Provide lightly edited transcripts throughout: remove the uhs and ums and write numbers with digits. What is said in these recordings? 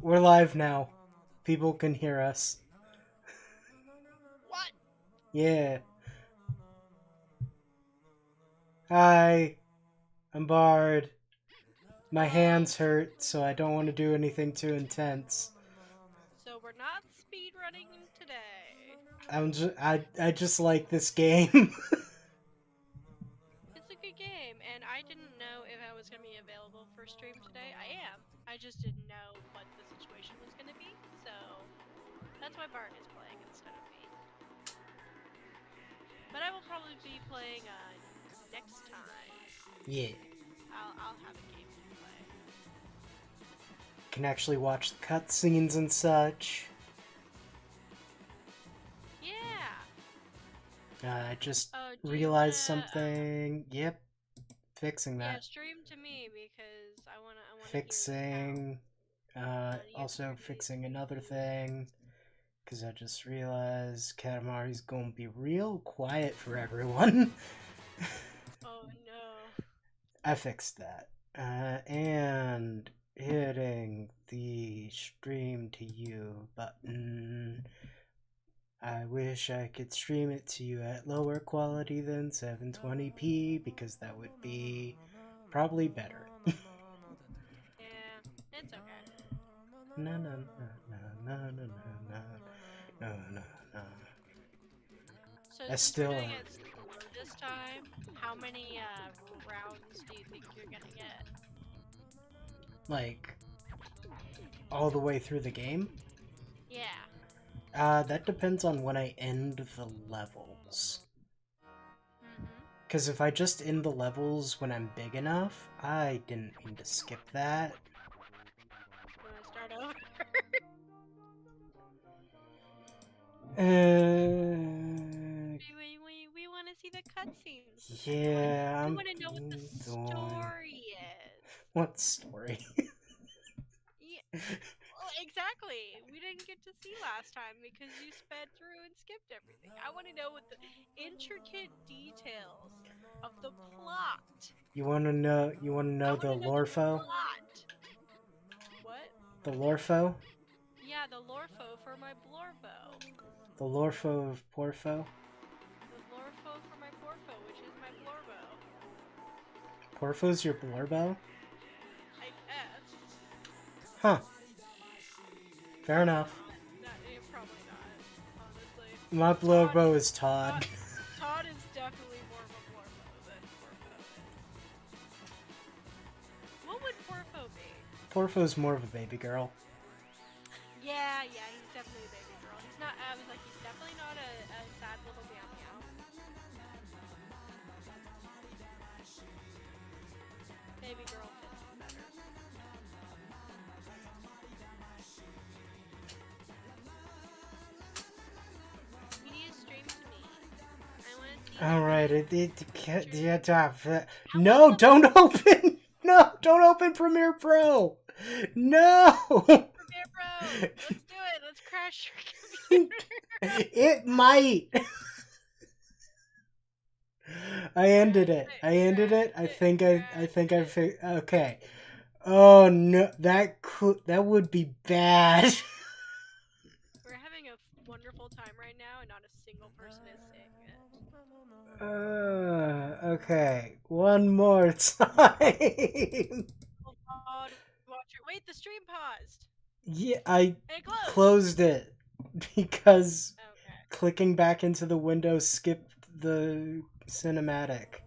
We're live now. People can hear us. What? Yeah. Hi. I'm Bard. My Hello. hands hurt, so I don't want to do anything too intense. So we're not speedrunning today. I just like this game. It's a good game, and I didn't know if I was going to be available for stream today. I am. I just didn't know what the situation was going to be, so that's why Bart is playing instead of me. But I will probably be playing next time. Yeah. I'll have a game to play. Can actually watch the cutscenes and such. Yeah. I just Do you realized wanna? something. Yep. Fixing Yeah, that. stream to me because I wanna hear Fixing. you have to Also hear me. fixing another thing. Because I just realized Katamari's gonna be real quiet for everyone. Oh no. I fixed that. And hitting the stream to you button. I wish I could stream it to you at lower quality than 720p because that would be probably better. Yeah, it's okay. No, no, no, no, no, no, no, no, no, no. So I since we're still doing it slow this time, how many rounds do you think you're gonna get? like all the way through the game. Yeah. That depends on when I end the levels. Mhm. Because if I just end the levels when I'm big enough, I didn't mean to skip that. You wanna start over? We want to see the cutscenes. Yeah, We I'm want to know what the going. story is. What story? Yeah. Well, exactly. We didn't get to see last time because you sped through and skipped everything. I want to know what the intricate details of the plot. You want to know? You want to I know want the to know the Lorfo? plot. What? The Lorfo? Yeah, the Lorfo for my Blorbo. The Lorfo of Porfo? The Lorfo for my Porfo, which is my Blorbo. Porfo's your Blorbo? I guess. Huh. Fair enough. Probably not, honestly. My Todd Blorbo is is Todd. Todd, Todd is definitely more of a Blorfo than Porfo is. What would Porfo be? Porfo's more of a baby girl. Yeah, he's definitely a baby girl. He's not. I was like, he's definitely not a sad little meow meow. Baby girl fits better. You need to stream to me. I want to see the Alright, I want no, the don't open! No, don't open Premiere Pro! No! Premiere Pro. Let's do it. Let's crash your computer. It might! I ended Crash it. it. I ended it. Crash it. I Crash think I it. okay. Oh no, that would be bad. We're having a wonderful time right now, and not a single person is saying it. Okay, one more time. Oh God, watch it. Wait, the stream paused. Yeah, I And it closed. closed it because Okay. clicking back into the window skipped the cinematic.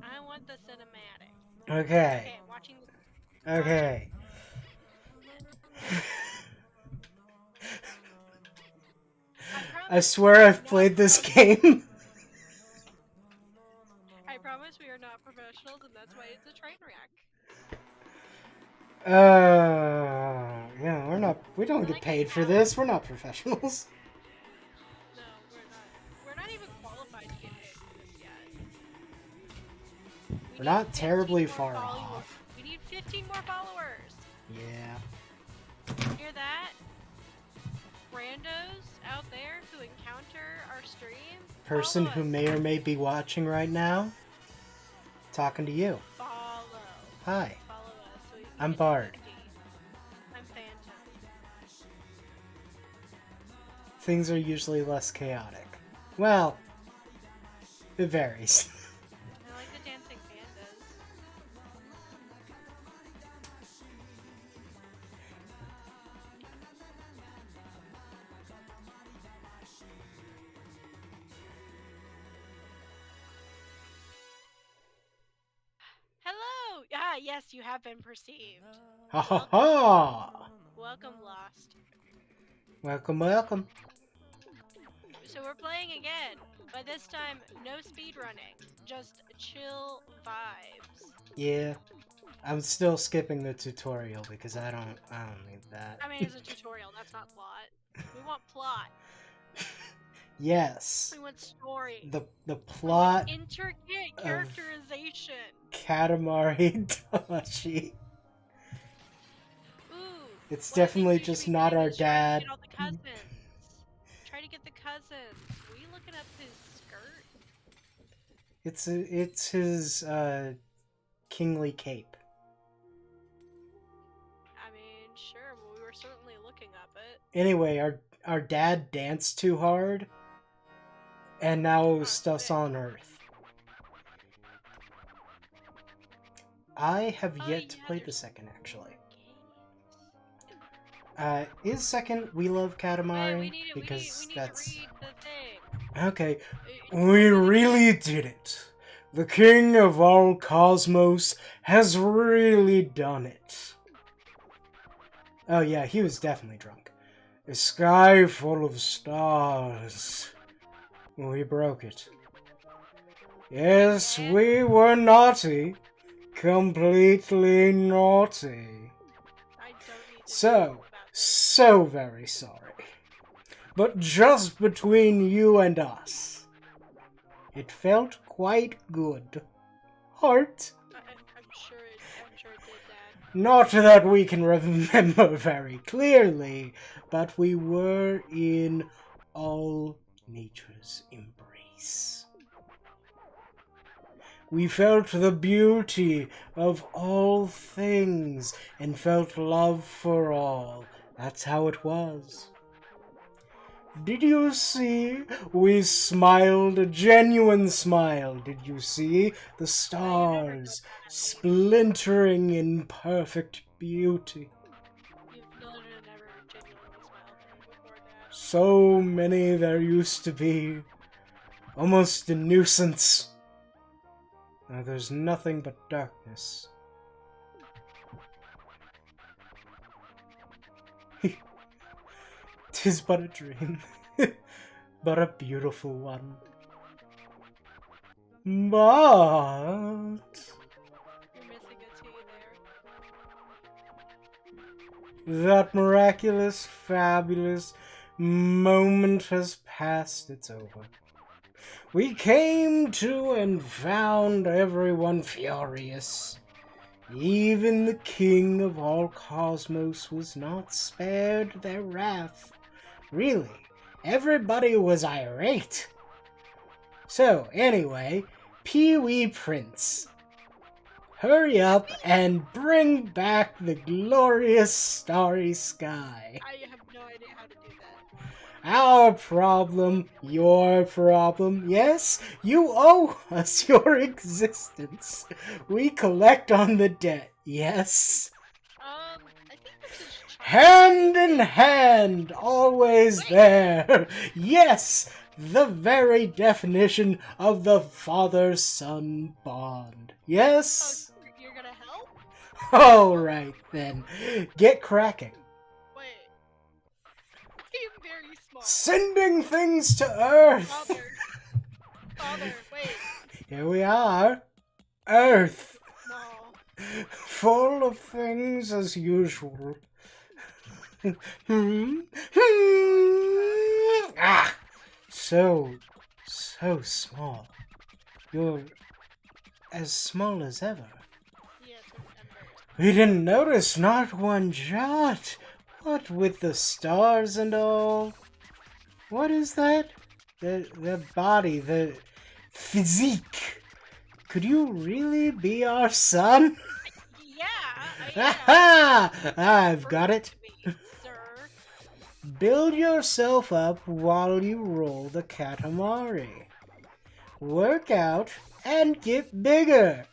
I want the cinematic. Okay, Okay, I'm watching. Watching. okay. I I promise we swear are I've not played this professionals. game. I promise we are not professionals, and that's why it's a train wreck. Yeah, we don't We're get like paid for this. We're amateurs. not professionals. No, we're not. We're not even qualified to get paid for this yet. We We're need not 15 terribly more far followers. off. We need 15 more followers. Yeah. Hear that? Randos out there who encounter our stream, Person follow who us. may or may be watching right now, talking to you. Follow. Hi, Follow us so we can I'm get to Bard. 50. I'm Fandy. things are usually less chaotic. Well, it varies. I like the dancing pandas. Hello! Ah, yes, you have been perceived. Ha ha ha! Welcome, Lost. Welcome, welcome. So we're playing again, but this time no speedrunning, just chill vibes. Yeah, I'm still skipping the tutorial because I don't need that. I mean, it's a tutorial, that's not plot. We want plot. Yes, We want story. the We want plot intricate of characterization. Katamari Damacy. Ooh. It's what I think definitely you should just be not doing our is trying to dad. get all the cousins. Try to get the cousins. Were you looking up his skirt? It's his kingly cape. I mean, sure, but we were certainly looking up it. Anyway, our dad danced too hard, and now stuff's on Earth. I have yet to play the second, actually. Is second We Love Katamari? Because we need that's... to read the thing. Okay, we really did it. The king of all cosmos has really done it. Oh yeah, he was definitely drunk. A sky full of stars. We broke it. Yes, we were naughty. Completely naughty. I don't need to know about this. So very sorry. But just between you and us, it felt quite good. Heart. I'm sure it did, Dad. Not that we can remember very clearly, but we were in all nature's embrace. We felt the beauty of all things and felt love for all. That's how it was. Did you see? We smiled a genuine smile. Did you see? The stars splintering in perfect beauty. You've never genuinely smiled at me before, Dad. So many there used to be. Almost a nuisance. Now there's nothing but darkness. 'Tis but a dream, but a beautiful one. But You're missing a T there. that miraculous, fabulous moment has passed. It's over. We came to and found everyone furious. Even the king of all cosmos was not spared their wrath. Really, everybody was irate. So, anyway, Pee-wee Prince, hurry up and bring back the glorious starry sky. I have no idea how to do that. Our problem, your problem. Yes, you owe us your existence. We collect on the debt. Yes. I think this is Hand in hand, always there. Yes, the very definition of the father-son bond. Yes? Oh, you're gonna help? Alright then, get cracking. Wait. I am very smart. Sending things to Earth. Father, wait. Here we are. Earth. No. Full of things as usual. Ah! So small. You're as small as ever. Yes, I'm very We didn't notice, not one jot. What with the stars and all? What is that? The body, the physique. Could you really be our son? Yeah, Aha! I've got it. Sir. Build yourself up while you roll the Katamari. Work out and get bigger.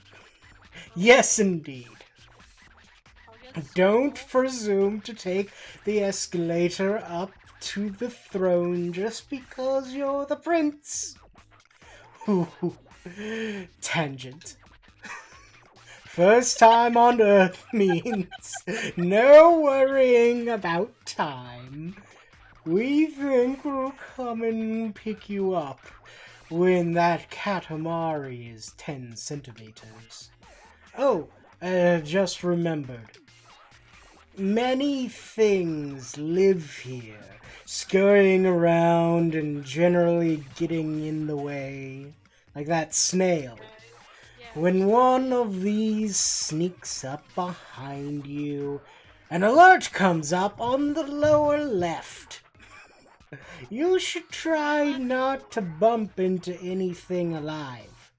Yes, indeed. I'll get Don't swole. presume to take the escalator up to the throne just because you're the prince. Tangent. First time on Earth means no worrying about time. We think we'll come and pick you up when that Katamari is 10 centimeters. Oh, just remembered. Many things live here, scurrying around and generally getting in the way. Like that snail. Okay. Yeah. When one of these sneaks up behind you, an alert comes up on the lower left. You should try not to bump into anything alive.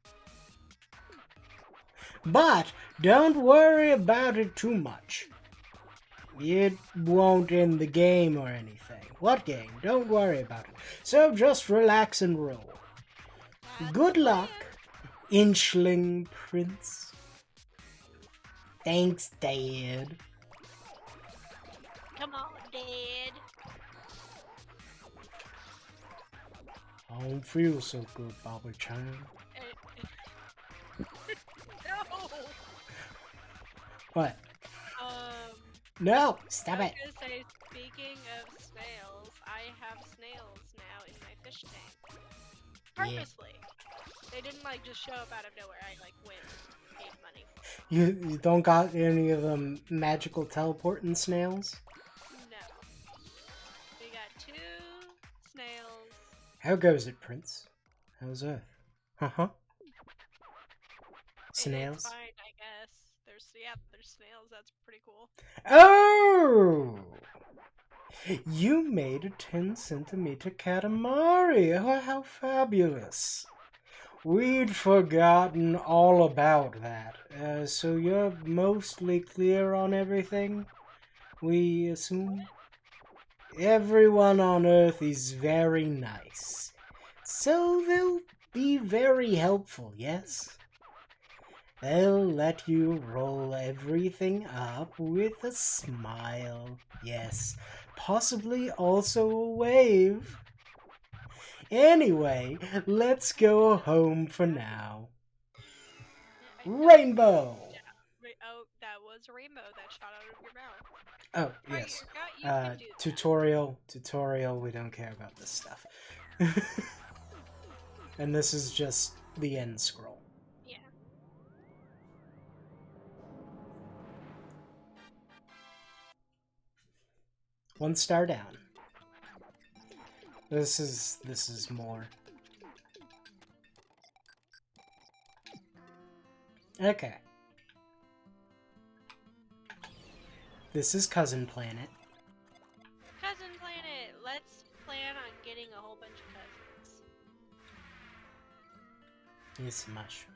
But don't worry about it too much. It won't end the game or anything. What game? Don't worry about it. So just relax and roll. That's Good the luck, plan. Inchling Prince. Thanks, Dad. Come on, Dad. I don't feel so good, Bobby Chan. No. What? Um. No, stop I it. was gonna say, speaking of snails, I have snails now in my fish tank. Yeah. Purposely. They didn't like just show up out of nowhere. I like went and paid money for them. You don't got any of them magical teleporting snails? No. We got 2 snails. How goes it, Prince? How's Earth? Uh-huh. It's Snails? fine, I guess. There's snails. That's pretty cool. Oh! You made a 10 centimeter Katamari. Oh, how fabulous. We'd forgotten all about that. So you're mostly clear on everything, we assume? Everyone on Earth is very nice. So they'll be very helpful, yes? They'll let you roll everything up with a smile. Yes, possibly also a wave. Anyway, let's go home for now. I don't Rainbow! Oh, that was a rainbow that shot out of your mouth. Oh, Right, yes. you can do that. Tutorial, we don't care about this stuff. And this is just the end scroll. Yeah. One star down. This is more. Okay. This is Cousin Planet. Cousin Planet, let's plan on getting a whole bunch of cousins. It's much.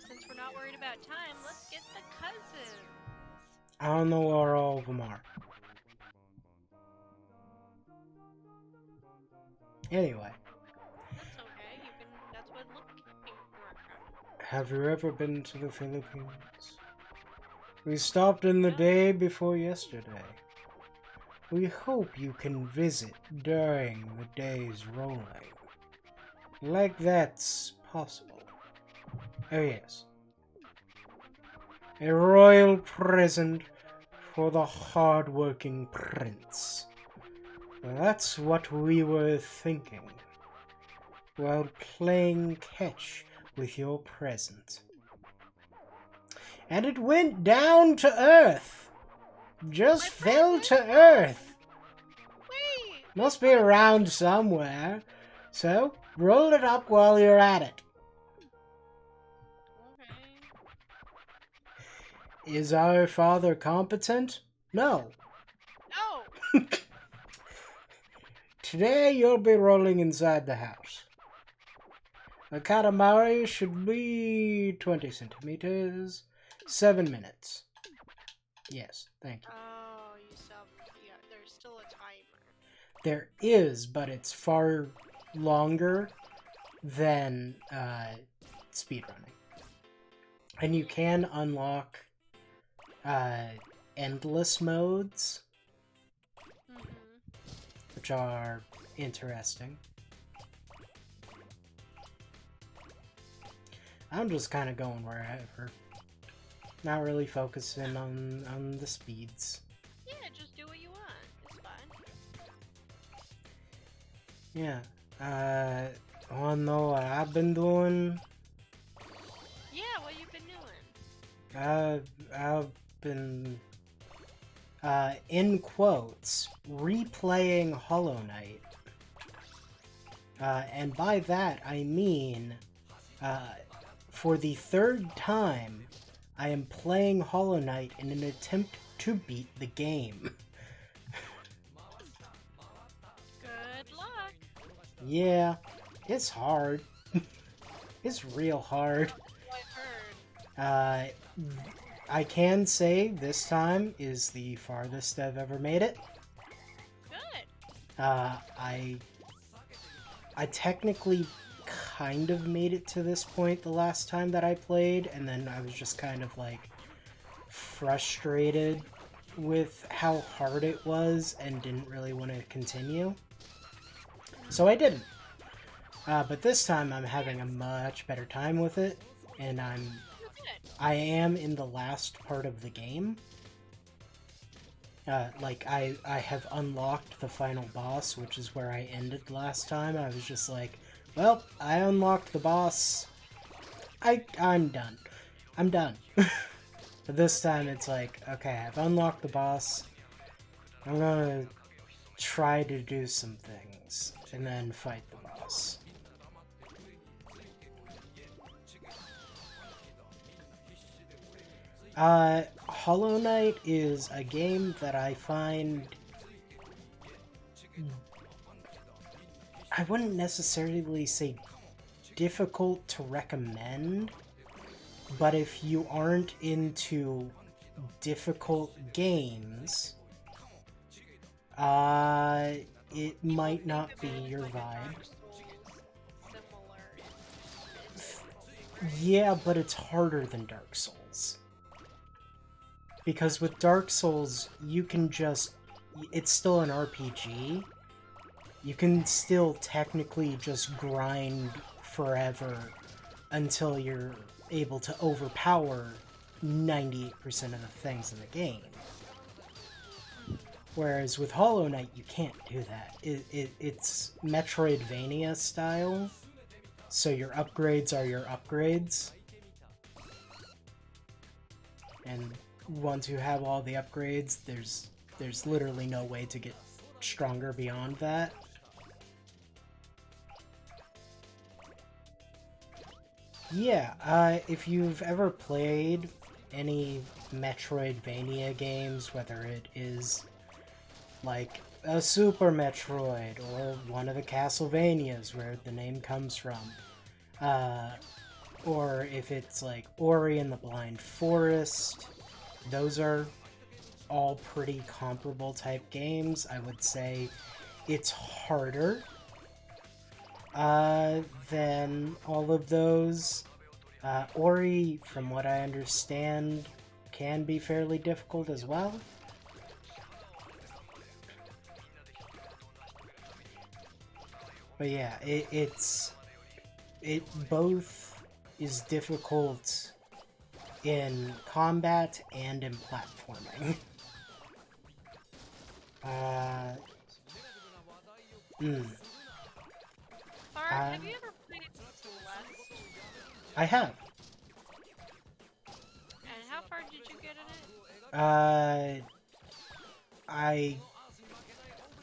Since we're not worried about time, let's get the cousins. I don't know where all of them are. Anyway. That's okay. That's what looking for. Have you ever been to the Philippines? We stopped in the day before yesterday. We hope you can visit during the day's rolling. Like that's possible. Oh yes. A royal present for the hard-working prince. That's what we were thinking while playing catch with your present. And it went down to earth. Just fell to earth. Wait! Must be around somewhere. So, roll it up while you're at it. Okay. Is our father competent? No. No! Today you'll be rolling inside the house. The Katamari should be 20 centimeters, 7 minutes. Yes, thank you. Oh, you still yeah, there's still a timer. There is, but it's far longer than speedrunning. And you can unlock endless modes, Mm-hmm. which are interesting. I'm just kind of going wherever. Not really focusing on the speeds. Yeah, just do what you want. It's fine. Yeah. Wanna know what I've been doing? Yeah, what you been doing? I've been in quotes replaying Hollow Knight. And by that I mean uh, for the third time I am playing Hollow Knight in an attempt to beat the game. Good luck. Yeah, it's hard. It's real hard. That's what I've heard. I can say this time is the farthest I've ever made it. Good. Uh, I I technically kind of made it to this point the last time that I played, and then I was just kind of like frustrated with how hard it was and didn't really want to continue. So I didn't. But this time I'm having a much better time with it, and You're good. I am in the last part of the game. Like I have unlocked the final boss, which is where I ended last time. I was just like, well, I unlocked the boss. I'm done. I'm done. But this time it's like, okay, I've unlocked the boss. I'm gonna try to do some things and then fight the boss. Hollow Knight is a game that I find I wouldn't necessarily say difficult to recommend, but if you aren't into difficult games, uh, it People might think not of be it as your like a vibe. Dark Souls similar in difficulty, right? Yeah, but it's harder than Dark Souls. Because with Dark Souls, you can just. It's still an RPG. You can still technically just grind forever until you're able to overpower 98% of the things in the game. Whereas with Hollow Knight, you can't do that. It's Metroidvania style, so your upgrades are your upgrades. And once you have all the upgrades, there's literally no way to get stronger beyond that. Yeah, if you've ever played any Metroidvania games, whether it is like a Super Metroid or one of the Castlevanias where the name comes from, uh, or if it's like Ori and the Blind Forest, those are all pretty comparable type games. I would say it's harder than all of those. Ori, from what I understand, can be fairly difficult as well. But yeah, it both is difficult in combat and in platforming. Uh, mm, Bard, uh, have you ever played Celeste? I have. And how far did you get in it? Uh, I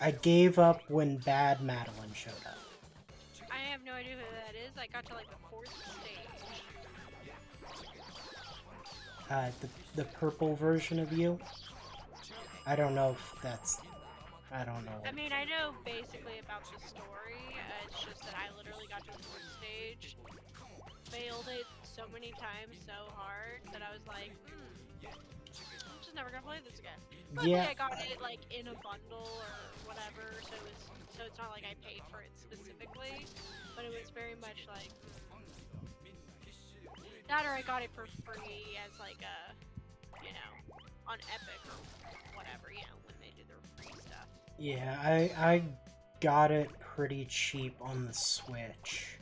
I gave up when Bad Madeline showed up. I have no idea who that is. I got to like the fourth stage. The purple version of you. Okay. I don't know if that's. I don't know. I mean, I know basically about the story. It's just that I literally got to the fourth stage, failed it so many times so hard that I was like, I'm just just never gonna play this again. Luckily, Yeah, I got it like in a bundle or whatever, so it's not like I paid for it specifically, but it was very much like that, or I got it for free as like a, you know, on Epic or whatever, you know, when they do their free stuff. yeah, I got it pretty cheap on the Switch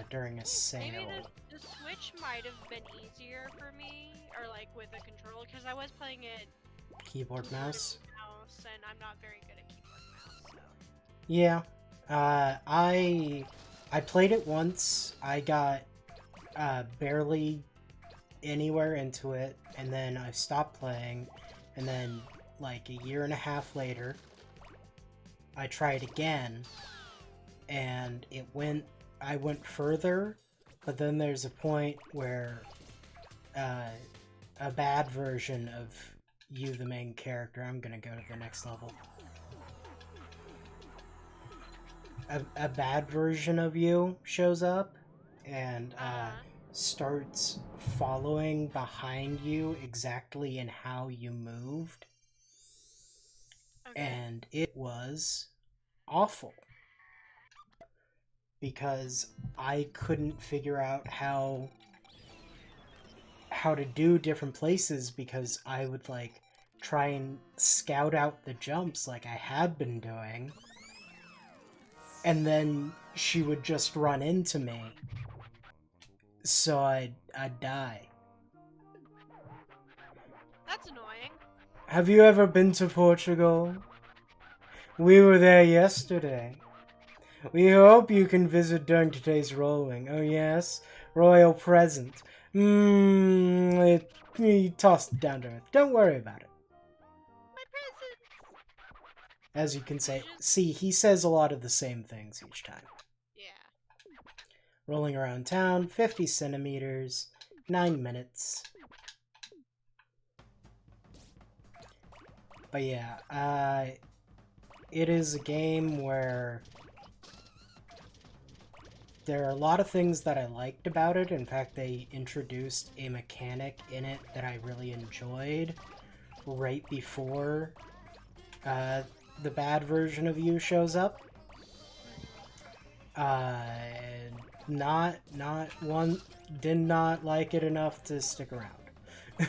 during a sale. Maybe the Switch might have been easier for me, or like with a controller, because I was playing it Keyboard mouse. and I'm not very good at keyboard mouse. So. Yeah, I played it once. I got barely anywhere into it, and then I stopped playing, and then like a year and a half later, I tried again, and I went further, but then there's a point where a bad version of you, the main character, I'm gonna go to the next level. A bad version of you shows up and starts following behind you exactly in how you moved. Okay. And it was awful. Because I couldn't figure out how to do different places, because I would like try and scout out the jumps like I had been doing, and then she would just run into me, so I'd die. That's annoying. Have you ever been to Portugal? We were there yesterday. We hope you can visit during today's rolling. Oh yes? Royal present. You tossed it down to earth. Don't worry about it. My present! As you can see, he says a lot of the same things each time. Yeah. Rolling around town, 50 centimeters, 9 minutes. But yeah, it is a game where there are a lot of things that I liked about it. In fact, they introduced a mechanic in it that I really enjoyed right before the bad version of you shows up. Did not like it enough to stick around. Yeah.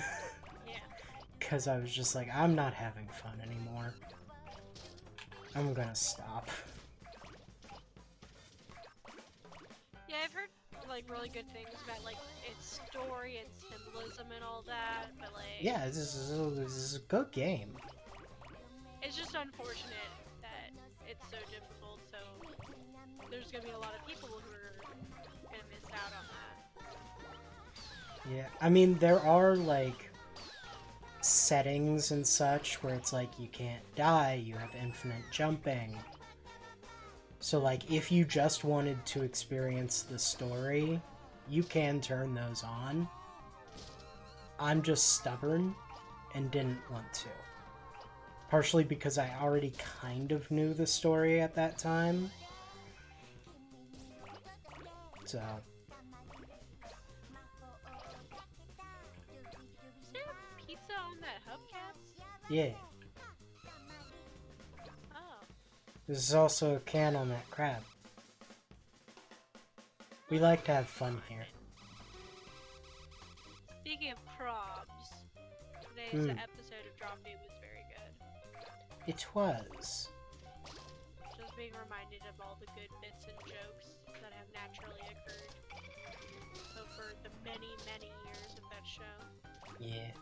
Because I was just like, I'm not having fun anymore. I'm gonna stop. Yeah, I've heard like really good things about like its story and symbolism and all that, but like Yeah, this is a good game. it's just unfortunate that it's so difficult, so there's gonna be a lot of people who are gonna miss out on that. Yeah, I mean, there are like settings and such where it's like you can't die, you have infinite jumping. So like if you just wanted to experience the story, you can turn those on. I'm just stubborn and didn't want to. Partially because I already kind of knew the story at that time. So Is there pizza on that hubcap? yeah. Oh. There's also a can on that crab. We like to have fun here. Speaking of probs, today's episode of Drop It was very good. It was. Just being reminded of all the good bits and jokes that have naturally occurred over the many, many years of that show. Yeah.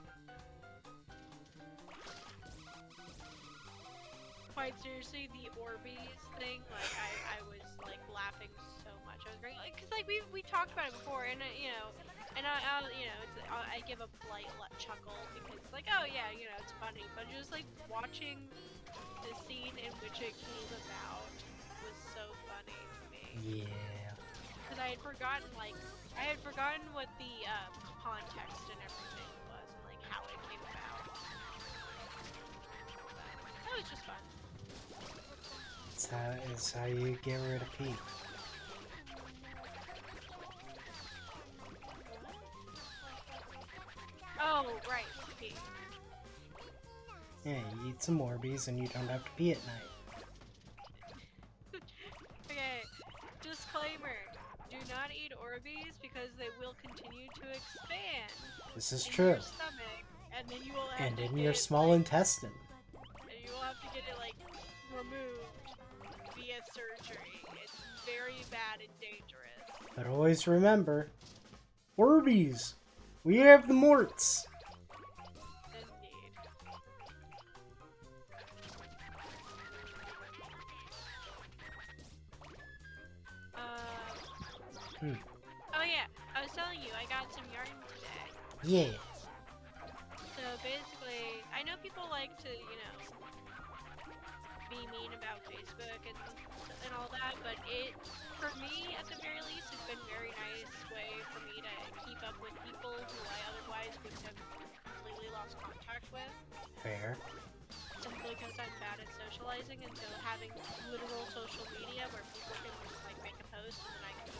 Quite seriously, the Orbeez thing, like, I was, like, laughing so much. I was great, like, cause, like, we talked about it before, and, you know, and I give a polite chuckle, because, like, oh, yeah, you know, it's funny, but just, like, watching the scene in which it came about was so funny to me. Yeah. Because I had forgotten what the, context and everything was, and, like, how it came about. That was just fun. It's how you get rid of Pete. Oh, right, Pete. Yeah, you eat some Orbeez and you don't have to pee at night. Okay, disclaimer. Do not eat Orbeez because they will continue to expand This is in true. your stomach, and then you will have And to in get your small like, intestine. and you will have to get it like removed via surgery. It's very bad and dangerous. But always remember, Orbeez! We have the morts! Indeed. Oh yeah, I was telling you, I got some yarn today. Yeah. So basically, I know people like to, be mean about Facebook and all that, but for me, at the very least, it's been a very nice way for me to keep up with people who I otherwise would have completely lost contact with. Fair. Simply because I'm bad at socializing, and so having literal social media where people can like make a post and then I can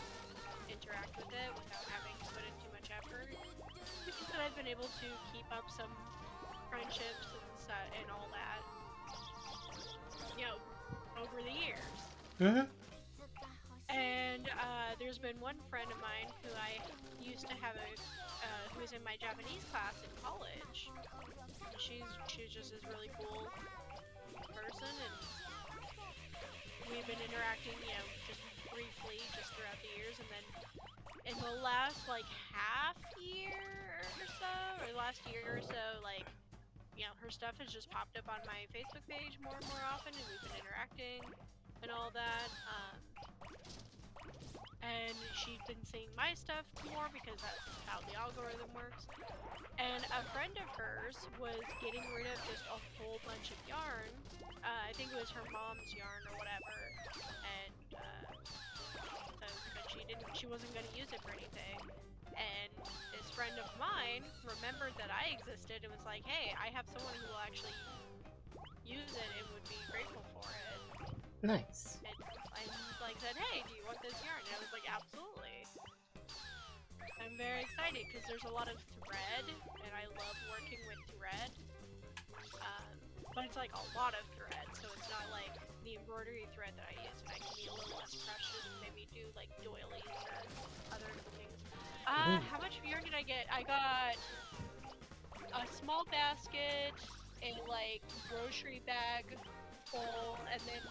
interact with it without having to put in too much effort, means that I've been able to keep up some friendships and all that, over the years. Mm-hmm. And there's been one friend of mine who I used to have who was in my Japanese class in college. And she's just this really cool person, and we've been interacting, just briefly, just throughout the years, and then in the last like half year or so, or last year or so, like, her stuff has just popped up on my Facebook page more and more often, and we've been interacting and all that. And she's been seeing my stuff more because that's how the algorithm works. And a friend of hers was getting rid of just a whole bunch of yarn. I think it was her mom's yarn or whatever. And but she wasn't going to use it for anything. And this friend of mine remembered that I existed and was like, hey, I have someone who will actually use it and would be grateful for it. Nice. And I like said, hey, do you want this yarn? And I was like, absolutely. I'm very excited because there's a lot of thread, and I love working with thread. But it's like a lot of thread, so it's not like the embroidery thread that I use, and I can be a little less precious and maybe do like doilies or other things. How much yarn did I get? I got a small basket, a like grocery bag full, and then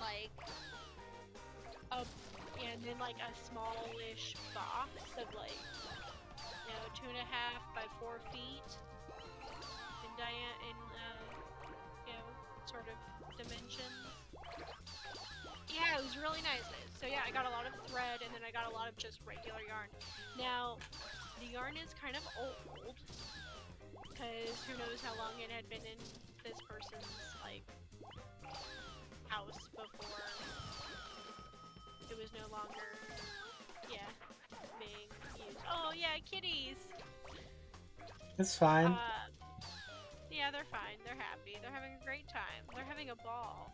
like a smallish box of like 2.5 by 4 feet in sort of dimensions. Yeah, it was really nice. So yeah, I got a lot of thread, and then I got a lot of just regular yarn. Now, the yarn is kind of old, because who knows how long it had been in this person's like house before it was no longer, being used. Oh yeah, kitties! It's fine. Yeah, they're fine. They're happy. They're having a great time. They're having a ball.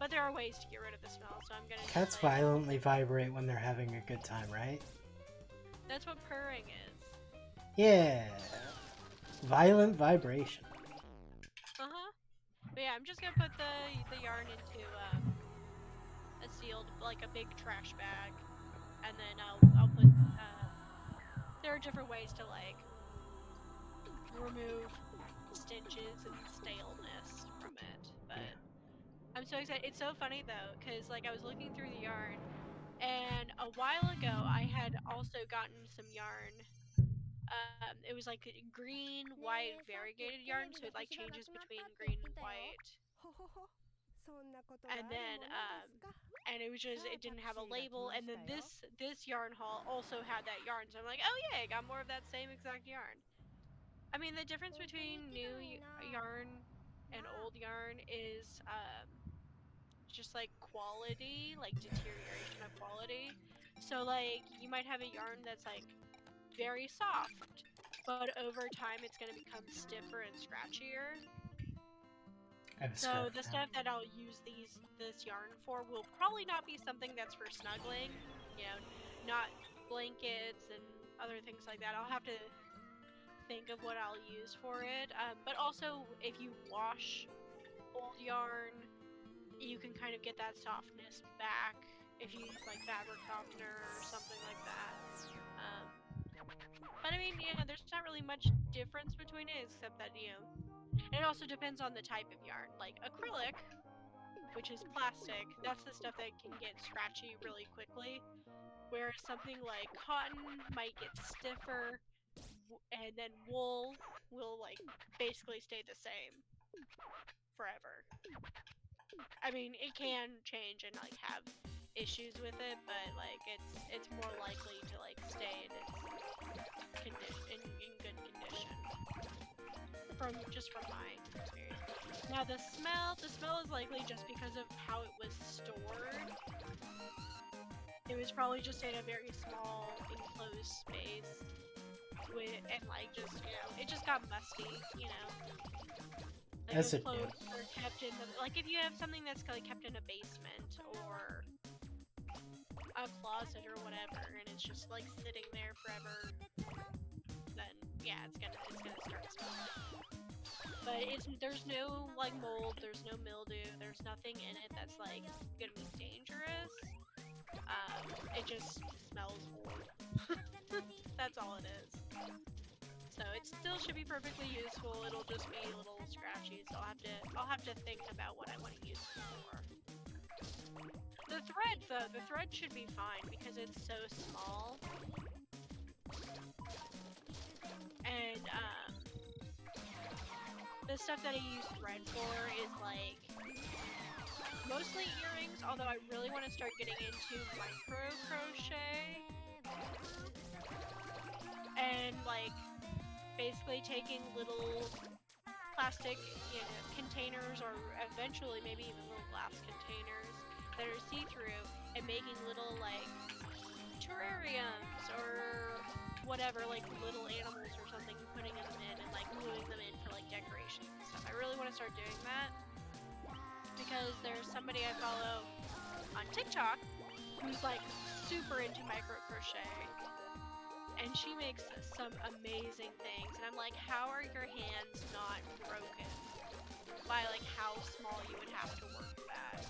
But there are ways to get rid of the smell, so I'm gonna Cats just, like, violently vibrate when they're having a good time, right? That's what purring is. Yeah. Violent vibration. But yeah, I'm just gonna put the yarn into a sealed, like a big trash bag, and then I'll put there are different ways to like remove stenches and staleness from it, but I'm so excited. It's so funny though, because like I was looking through the yarn, and a while ago I had also gotten some yarn. It was like green, white, variegated yarn, so it like changes between green and white. And then and it was just, it didn't have a label, and then this yarn haul also had that yarn, so I'm like, oh yeah, I got more of that same exact yarn. I mean, the difference between new yarn and old yarn is just like quality, like deterioration of quality. So like you might have a yarn that's like very soft, but over time it's going to become stiffer and scratchier. So the stuff that I'll use this yarn for will probably not be something that's for snuggling, not blankets and other things like that. I'll have to think of what I'll use for it. But also, if you wash old yarn, you can kind of get that softness back if you use like fabric softener or something like that. But I mean, yeah, there's not really much difference between it except that, you know, it also depends on the type of yarn. Like acrylic, which is plastic, that's the stuff that can get scratchy really quickly. Whereas something like cotton might get stiffer, and then wool will like basically stay the same forever. I mean, it can change and like have issues with it, but like it's more likely to like stay in its in good condition. From my experience. Now the smell is likely just because of how it was stored. It was probably just in a very small enclosed space and like just, you know, it just got musty, you know. Like As if it clothes did. are kept in the, like if you have something that's like kept in a basement or a closet or whatever, and it's just like sitting there forever, then yeah, it's gonna start smelling. But there's no like mold, there's no mildew, there's nothing in it that's like gonna be dangerous. It just smells old. That's all it is. So it still should be perfectly useful. It'll just be a little scratchy, so I'll have to think about what I want to use it for. The thread though, the thread should be fine because it's so small. And the stuff that I use thread for is like mostly earrings, although I really want to start getting into micro crochet and like basically taking little plastic, you know, containers or eventually maybe even little glass containers that are see-through and making little like terrariums or whatever, like little animals or something, putting them in and like gluing them in for like decorations and stuff. I really want to start doing that because there's somebody I follow on TikTok who's like super into micro crochet, and she makes some amazing things. And I'm like, how are your hands not broken by like how small you would have to work that?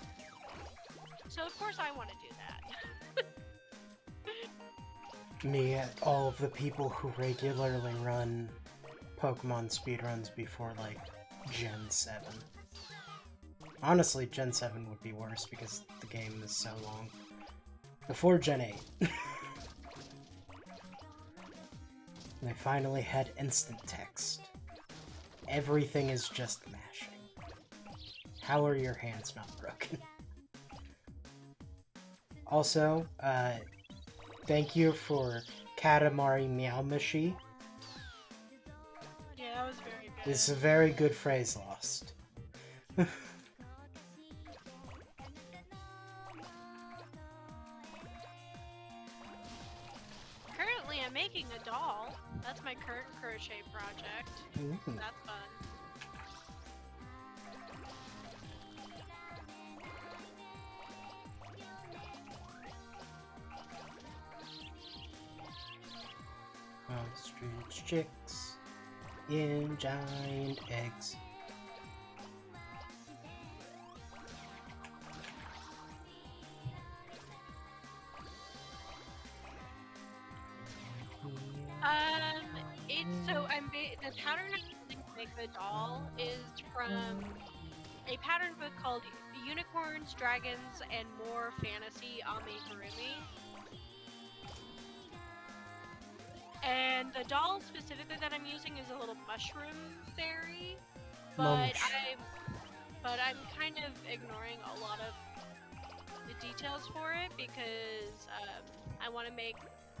So of course I want to do that. Me and all of the people who regularly run Pokemon speedruns before, like, Gen 7. Honestly, Gen 7 would be worse because the game is so long. Before Gen 8. They finally had instant text. Everything is just mashing. How are your hands not broken? Also, thank you for Katamari Meowmashi. Yeah, that was very good. This is a very good phrase lost. Currently I'm making a doll. That's my current crochet project. Ooh. That's fun. Ostrich chicks in giant eggs. The pattern I'm using to make the doll is from a pattern book called Unicorns, Dragons, and More Fantasy Amigurumi. And the doll specifically that I'm using is a little mushroom fairy, but I'm kind of ignoring a lot of the details for it because I want to make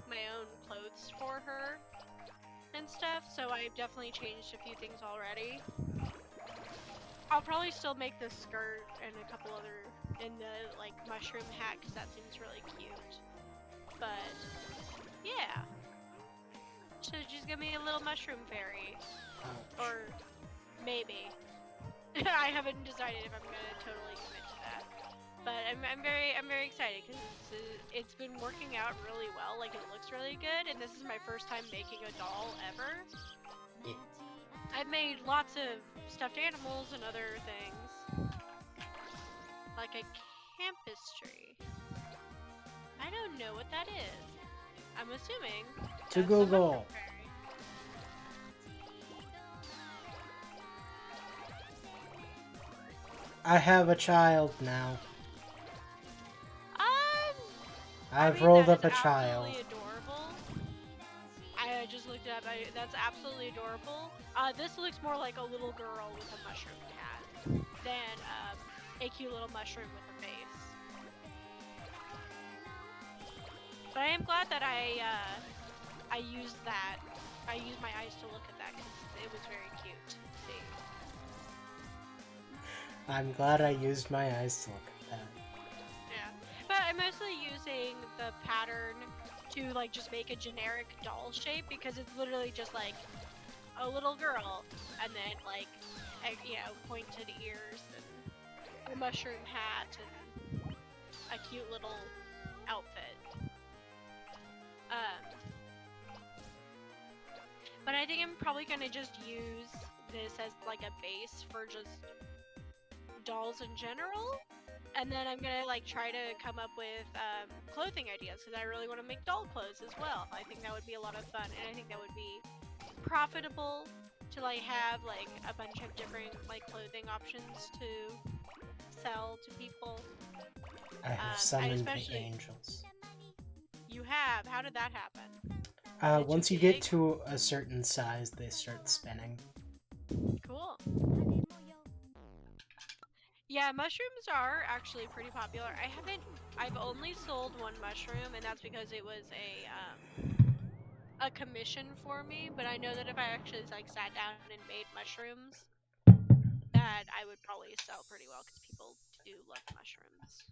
my own clothes for her and stuff, so I've definitely changed a few things already. I'll probably still make the skirt and a couple other, and the like mushroom hat because that seems really cute. But yeah, so just give me a little mushroom fairy, or maybe. I haven't decided if I'm gonna totally commit to that. But I'm very excited because it's been working out really well. Like it looks really good, and this is my first time making a doll ever. Yeah. I've made lots of stuffed animals and other things. Like a campus tree. I don't know what that is. I'm assuming To that's a mushroom Google. fairy. I have a child now. I I've mean, rolled that up is a child. absolutely adorable. I just looked it up. That's absolutely adorable. This looks more like a little girl with a mushroom hat than a cute little mushroom with a face. But I am glad that I used that. I used my eyes to look at that because it was very cute to see. I'm glad I used my eyes to look at that. Yeah, but I'm mostly using the pattern to like just make a generic doll shape because it's literally just like a little girl and then like pointed ears and a mushroom hat and a cute little outfit. But I think I'm probably gonna just use this as like a base for just dolls in general. And then I'm gonna like try to come up with clothing ideas because I really want to make doll clothes as well. I think that would be a lot of fun, and I think that would be profitable to like have like a bunch of different like clothing options to sell to people. I have summoned the angels. You have? How did that happen? Once you get to a certain size, they start spinning. Cool. Yeah, mushrooms are actually pretty popular. I've only sold one mushroom, and that's because it was a commission for me. But I know that if I actually like sat down and made mushrooms, that I would probably sell pretty well because people do love mushrooms.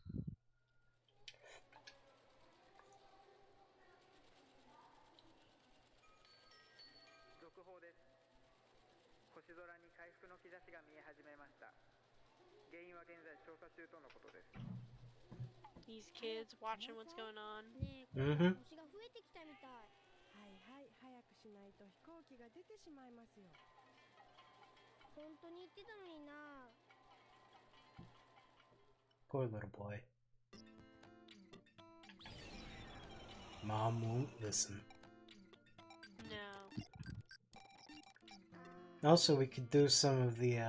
These kids watching what's going on. Mm-hmm. 本当に言ってたのにな。 Poor little boy. Mom won't listen. No. Also, we could do some of the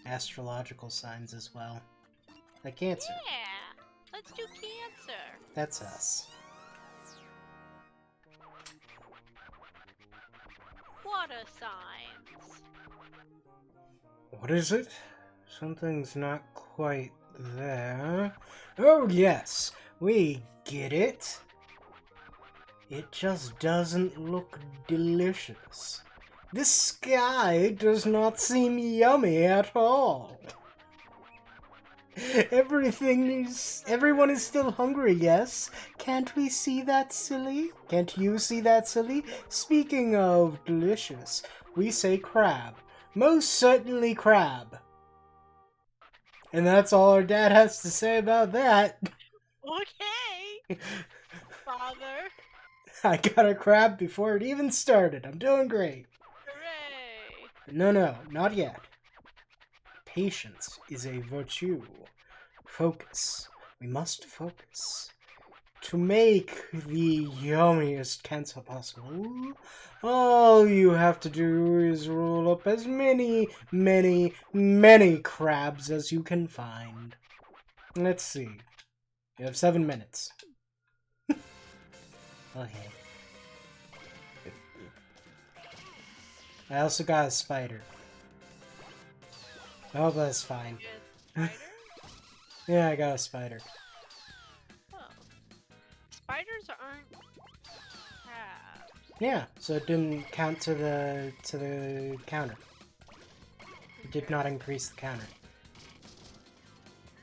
astrological signs as well. Like Cancer. Yeah, let's do Cancer. That's us. Water signs. What is it? Something's not quite there. Oh yes, we get it. It just doesn't look delicious. This sky does not seem yummy at all. Everyone is still hungry, yes? Can't we see that, silly? Can't you see that, silly? Speaking of delicious, we say crab. Most certainly crab. And that's all our dad has to say about that. Okay, father. I got a crab before it even started. I'm doing great. Hooray. No, not yet. Patience is a virtue. Focus. We must focus. To make the yummiest cancer possible, all you have to do is roll up as many crabs as you can find. Let's see. You have 7 minutes. Okay. I also got a spider. I hope that's fine. Spider? Yeah, I got a spider. Oh. Spiders aren't crabs. Yeah, so it didn't count to the counter. It did not increase the counter.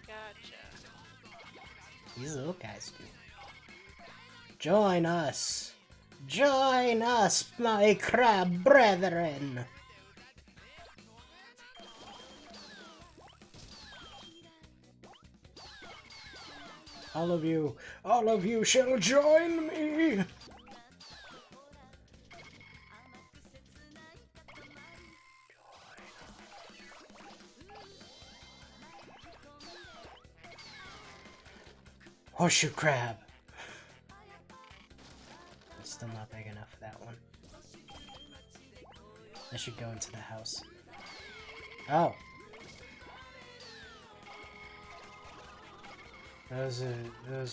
Gotcha. These little guys do. Join us! Join us, my crab brethren! All of you shall join me! Horseshoe crab! I'm still not big enough for that one. I should go into the house. Oh! Those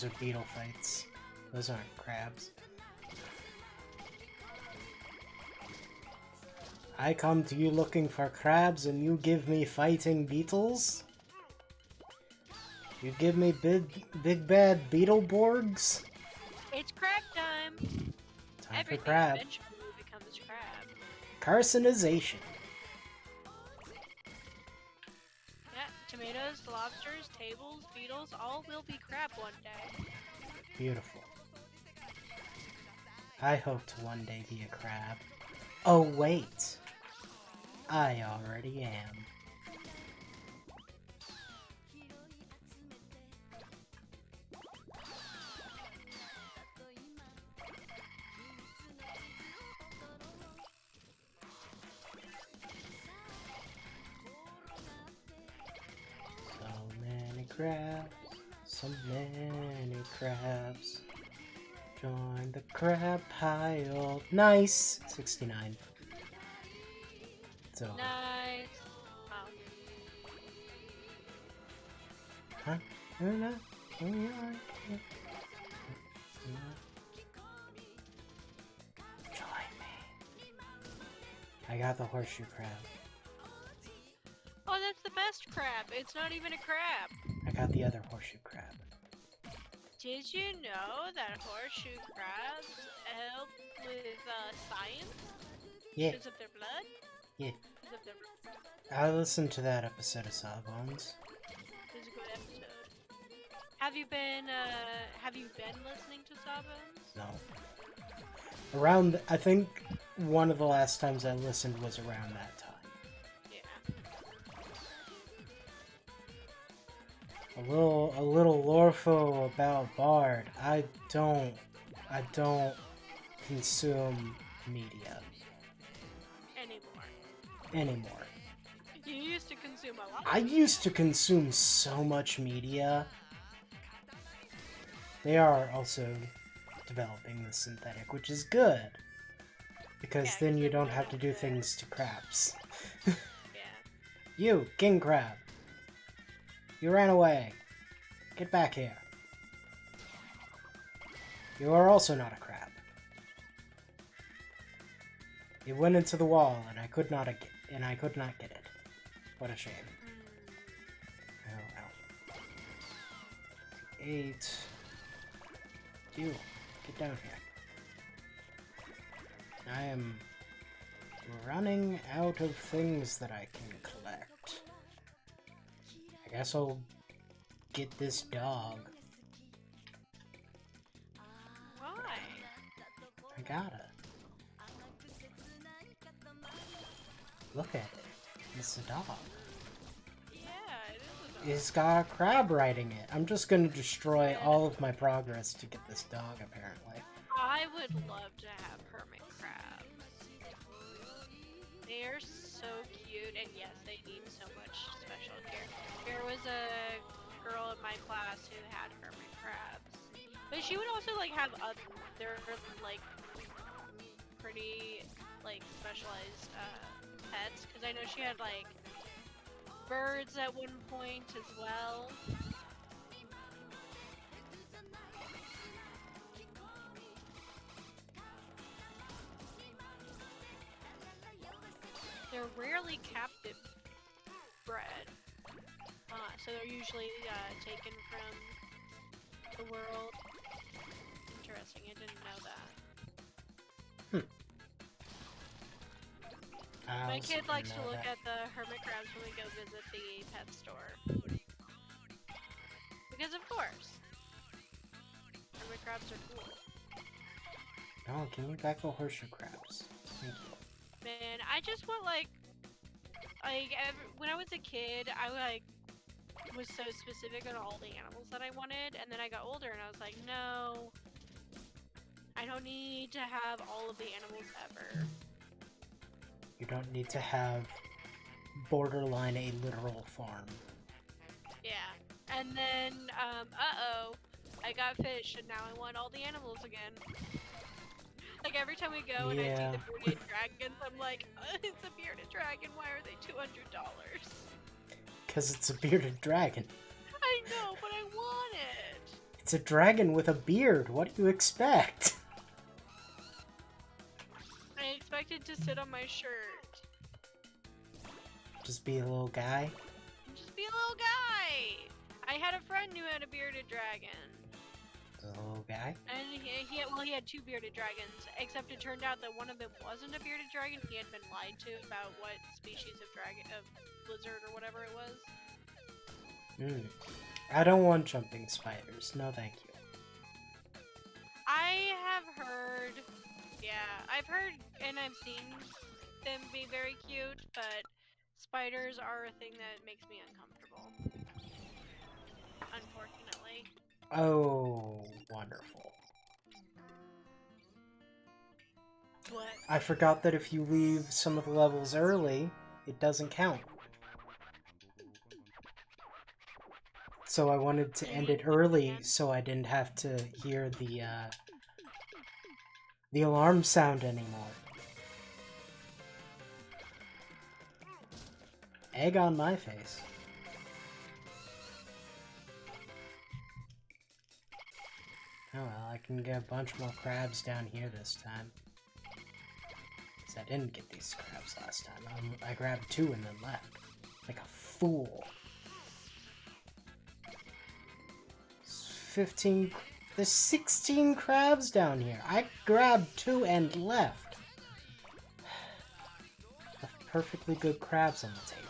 are beetle fights. Those aren't crabs. I come to you looking for crabs and you give me fighting beetles? You give me big bad Beetleborgs? It's crab time. Time Everything for crab. eventually becomes crab. Carcinization. Yeah, tomatoes, lobsters, tables, beetles, all will be crab one day. Beautiful. I hope to one day be a crab. Oh wait. I already am. So many crabs, so many crabs. Join the crab pile. Nice! 69. So. Nice. Wow. Huh? No. Join me. I got the horseshoe crab. Oh, that's the best crab. It's not even a crab. I got the other horseshoe crab. Did you know that horseshoe crabs help with science? Yeah, Because of their blood? yeah. Because of their I listened to that episode of Sawbones. It was a good episode. Have you been listening to Sawbones? No. Around, I think one of the last times I listened was around that time. Yeah. A little lorefo about Bard. I don't consume media anymore. You used to consume a lot. I used to consume so much media. They are also developing the synthetic, which is good. Because Yeah, then 'cause you then don't you have to don't do have to- things to crabs. Yeah. You, king crab. You ran away. Get back here. You are also not a crab. It went into the wall, and I could not get it. What a shame. Oh. 8. You, get down here. I am running out of things that I can collect. I guess I'll get this dog. Why? I gotta. Look at it. It's a dog. Yeah, it is a dog. It's got a crab riding it. I'm just gonna destroy all of my progress to get this dog, apparently. I would love to have hermit crabs. They are so cute, and yes, they need so much special care. There was a girl in my class who had hermit crabs, but she would also like have other like pretty like specialized pets, because I know she had like birds at one point as well. They're rarely captive bred, so they're usually taken from the world. Interesting, I didn't know that. My kid likes to look at the hermit crabs when we go visit the pet store. Because of course, hermit crabs are cool. No, give me back the horseshoe crabs. Thank you. Man, I just want when I was a kid, I was so specific on all the animals that I wanted, and then I got older and I was like, no, I don't need to have all of the animals ever. You don't need to have borderline a literal farm. Yeah, and then I got fish, and now I want all the animals again. Like every time we go and I see Yeah. the bearded dragons, I'm like, it's a bearded dragon. Why are they $200? Because it's a bearded dragon. I know, but I want it. It's a dragon with a beard. What do you expect? I expected to sit on my shirt. Just be a little guy? Just be a little guy. I had a friend who had a bearded dragon. A little guy? And he had 2 bearded dragons, except it turned out that one of them wasn't a bearded dragon. He had been lied to about what species of lizard or whatever it was. I don't want jumping spiders. No, thank you. I have heard, I've heard and I've seen them be very cute, but spiders are a thing that makes me uncomfortable. Unfortunately. Oh, wonderful. What? I forgot that if you leave some of the levels early, it doesn't count. So I wanted to end it early so I didn't have to hear the alarm sound anymore. Egg on my face. Oh well, I can get a bunch more crabs down here this time. Because I didn't get these crabs last time. I grabbed 2 and then left. Like a fool. 15... There's 16 crabs down here. I grabbed 2 and left. Perfectly good crabs on the table.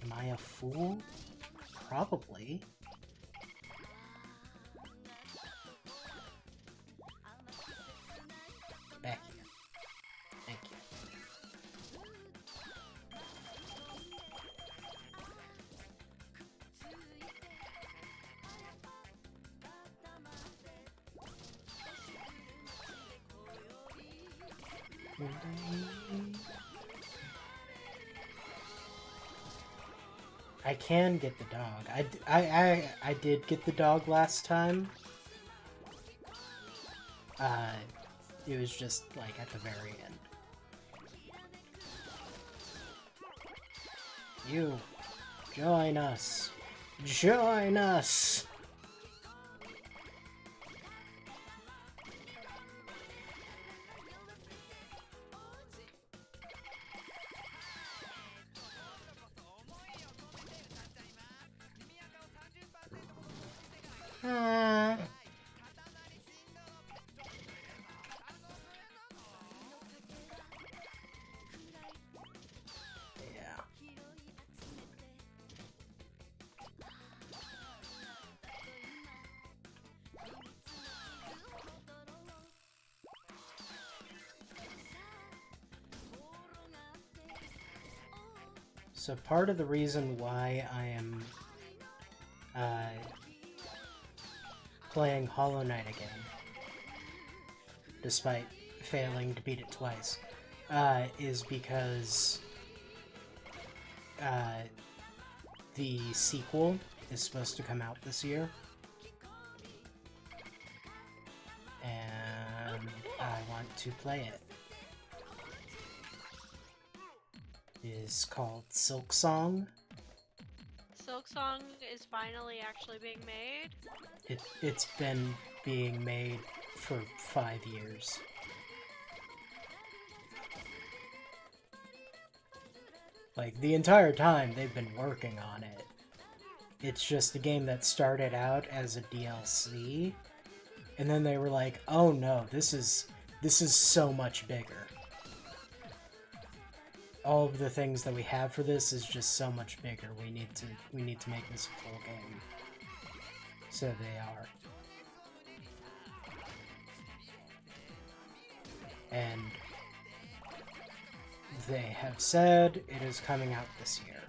Am I a fool? Probably. Back here. Thank you. I can get the dog. I did get the dog last time. It was just like at the very end. You, join us. Join us. Yeah. So part of the reason why I am playing Hollow Knight again, despite failing to beat it twice, is because the sequel is supposed to come out this year, and I want to play it. It is called Silk Song. Silk Song is finally actually being made. It's been being made for 5 years. Like, the entire time they've been working on it. It's just a game that started out as a DLC, and then they were like, oh no, this is so much bigger. All of the things that we have for this is just so much bigger. We need to make this a full game. So they are. And they have said it is coming out this year.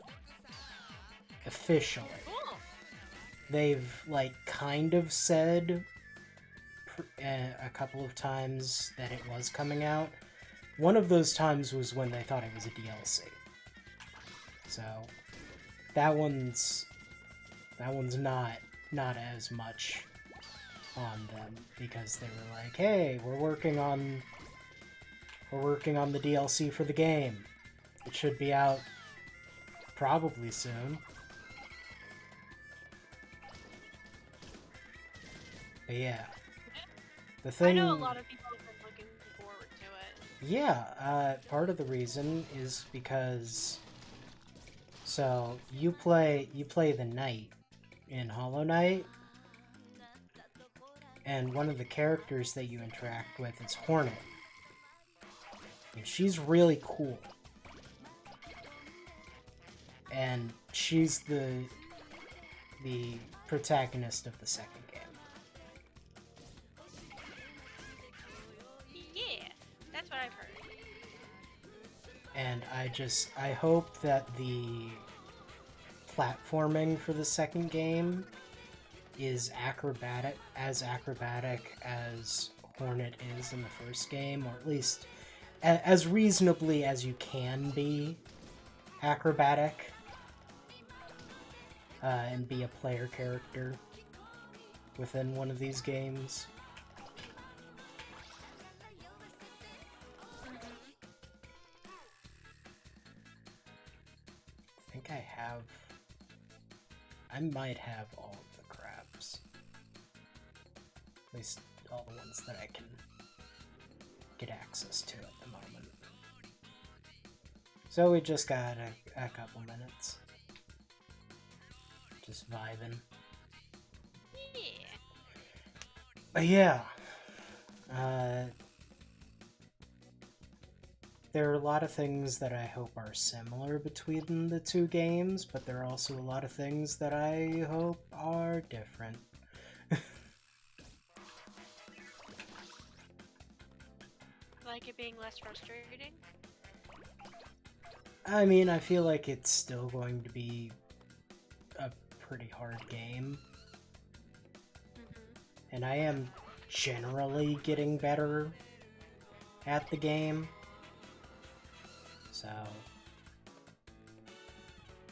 Officially. Cool. They've, like, kind of said a couple of times that it was coming out. One of those times was when they thought it was a DLC. So, that one's not as much on them because they were like, hey, we're working on the DLC for the game. It should be out probably soon. But yeah. The thing, I know a lot of people have been looking forward to it. yeah, part of the reason is because so you play the knight in Hollow Knight, and one of the characters that you interact with is Hornet. And she's really cool. And she's the protagonist of the second game. Yeah, that's what I've heard. And I hope that the platforming for the second game is as acrobatic as Hornet is in the first game, or at least as reasonably as you can be acrobatic and be a player character within one of these games. I think I might have all of the crabs. At least all the ones that I can get access to at the moment. So we just got a couple minutes. Just vibing. Yeah. But yeah. There are a lot of things that I hope are similar between the two games, but there are also a lot of things that I hope are different. Like it being less frustrating? I mean, I feel like it's still going to be a pretty hard game. And I am generally getting better at the game. So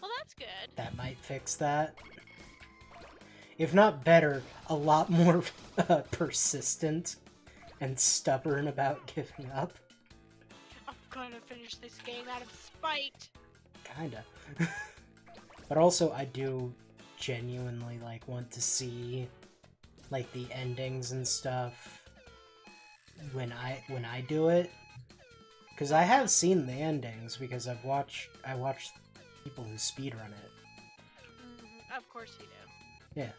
Well, that's good. that might fix that. If not better, a lot more persistent and stubborn about giving up. I'm gonna finish this game out of spite. Kinda. But also, I do genuinely want to see the endings and stuff when I do it, because I have seen the endings because I watched people who speedrun it. Of course you do. Yeah.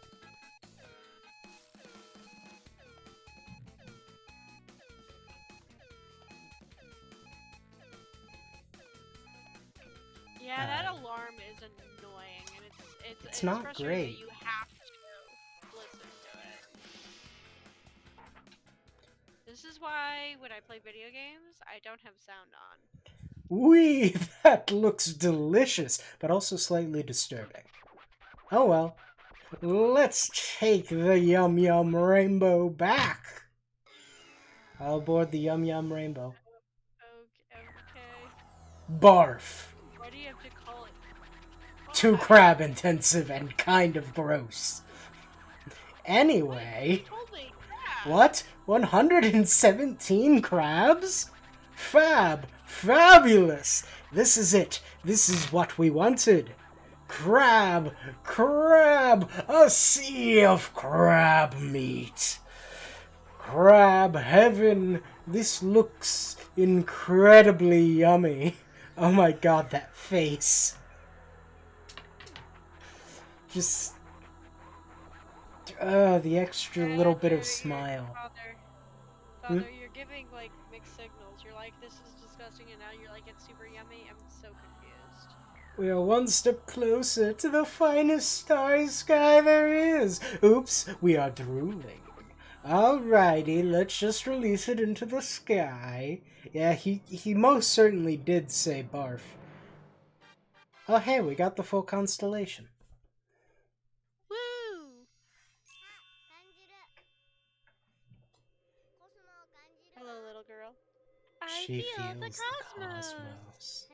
Yeah, that alarm is annoying, and it's not frustrating great. that you have to listen to it. This is why when I play video games, I don't have sound on. Wee, that looks delicious, but also slightly disturbing. Oh well. Let's take the Yum Yum Rainbow back. I'll board the Yum Yum Rainbow. Okay. Barf. Why do you have to call it? Too crab intensive and kind of gross. Anyway, Holy crap! what? 117 crabs? Fabulous. This is it. This is what we wanted. Crab, a sea of crab meat. Crab heaven. This looks incredibly yummy. Oh my god, that face. Just the extra little bit of smile. Father, you're giving mixed signals. You're like, this is disgusting, and now you're like, it's super yummy. I'm so confused. We are one step closer to the finest starry sky there is. Oops, we are drooling. Alrighty, let's just release it into the sky. Yeah, he most certainly did say barf. Oh hey, we got the full constellation. Woo! Hello, little girl. She I feel the feels cosmos.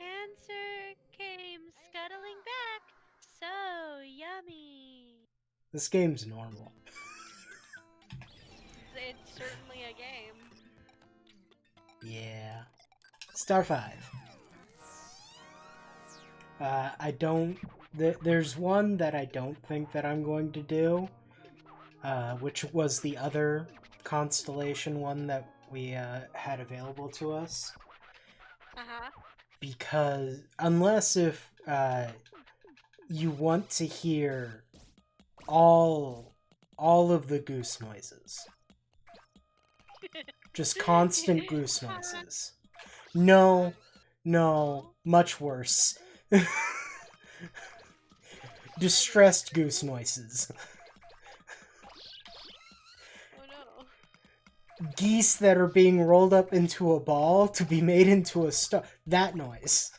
Cancer came scuttling back. So yummy. This game's normal. It's certainly a game. Yeah. Star 5. I don't... There's one that I don't think that I'm going to do, which was the other constellation one that we had available to us. Uh-huh. Because unless if you want to hear all of the goose noises. Just constant goose noises. No, much worse. Distressed goose noises. Oh no. Geese that are being rolled up into a ball to be made into a star. That noise.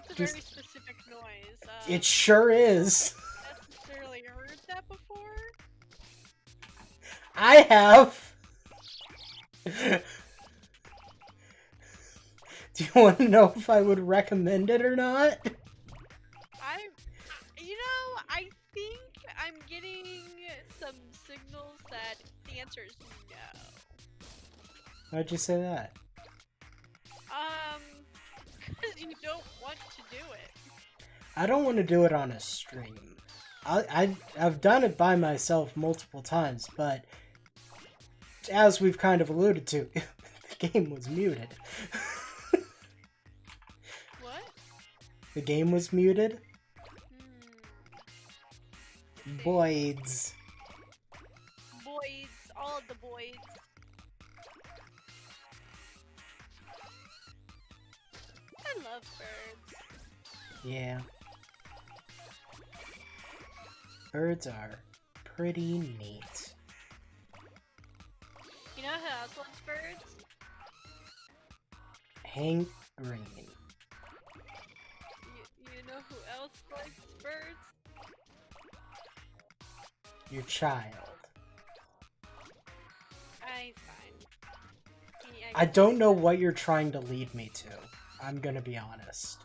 It's a Just- very specific noise. It sure is. I've not necessarily heard that before. I have. Do you want to know if I would recommend it or not? I think I'm getting some signals that the answer is no. Why'd you say that? Because you don't want to do it. I don't want to do it on a stream. I've done it by myself multiple times, but as we've kind of alluded to, the game was muted. What? The game was muted? Hmm. Boids. Boys, all of the boys. I love birds. Yeah. Birds are pretty neat. You know who else loves birds? Hank Green. You know who else likes birds? Your child. I fine. I don't know what you're trying to lead me to. I'm gonna be honest.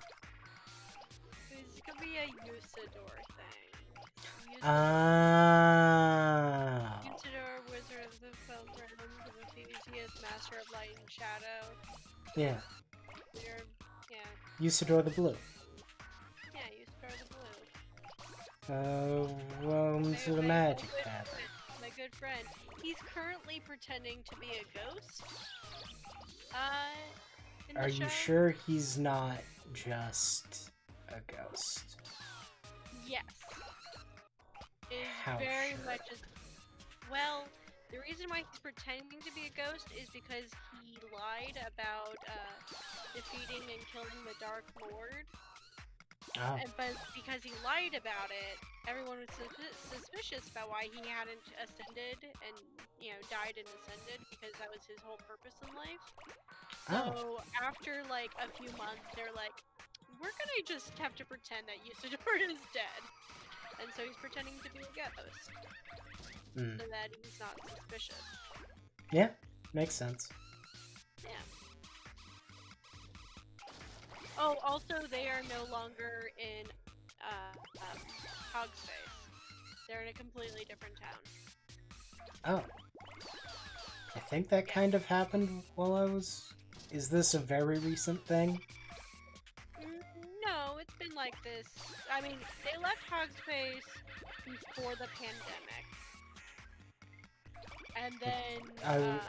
This could be a Usador thing. Ah. Usador, Wizard of the Fell Realms of Ephesius, Master of Light and Shadow. Yeah. Yeah, Usador the Blue. Usador the Blue. Welcome to the My Magic good Tavern. friend- My good friend. He's currently pretending to be a ghost. In the Are you show. sure he's not just a ghost? Yes. Is How very sure? much as well. The reason why he's pretending to be a ghost is because he lied about defeating and killing the Dark Lord. Oh. But because he lied about it, everyone was suspicious about why he hadn't ascended and died and ascended, because that was his whole purpose in life. So after like a few months, they're like, we're gonna just have to pretend that Usador is dead. And so he's pretending to be a ghost. So that he's not suspicious. Yeah, makes sense. Yeah. Oh, also they are no longer in Hogsface. They're in a completely different town. Oh. I think that kind of happened while I was... Is this a very recent thing? No, it's been like this. I mean, they left Hogsface before the pandemic. And then...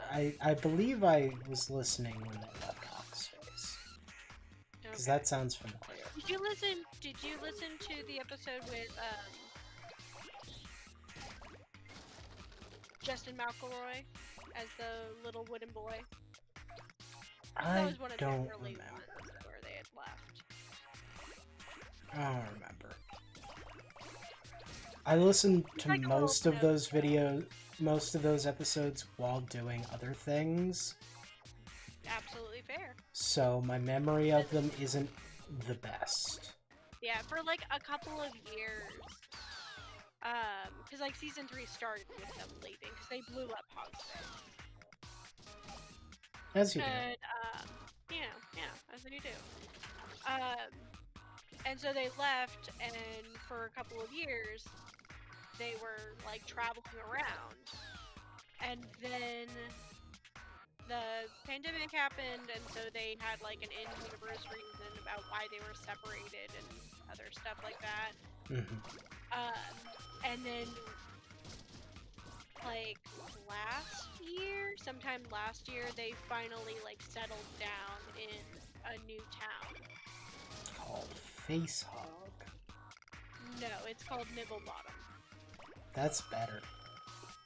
I believe I was listening when they left Hogsface. Because that sounds familiar. Did you listen to the episode with Justin McElroy as the little wooden boy? That was one of the early ones where they had left. I don't remember. I listened to most of those episodes while doing other things. Absolutely fair. So my memory of them isn't the best. Yeah, for like a couple of years. Because like season 3 started with them leaving, because they blew up Hogsface. As you do. And, as they do. And so they left, and for a couple of years, they were like traveling around. And then the pandemic happened, and so they had like an in-universe reason about why they were separated and other stuff like that. And then like sometime last year, they finally like settled down in a new town. Called Facehog. No, it's called Nibblebottom. That's better.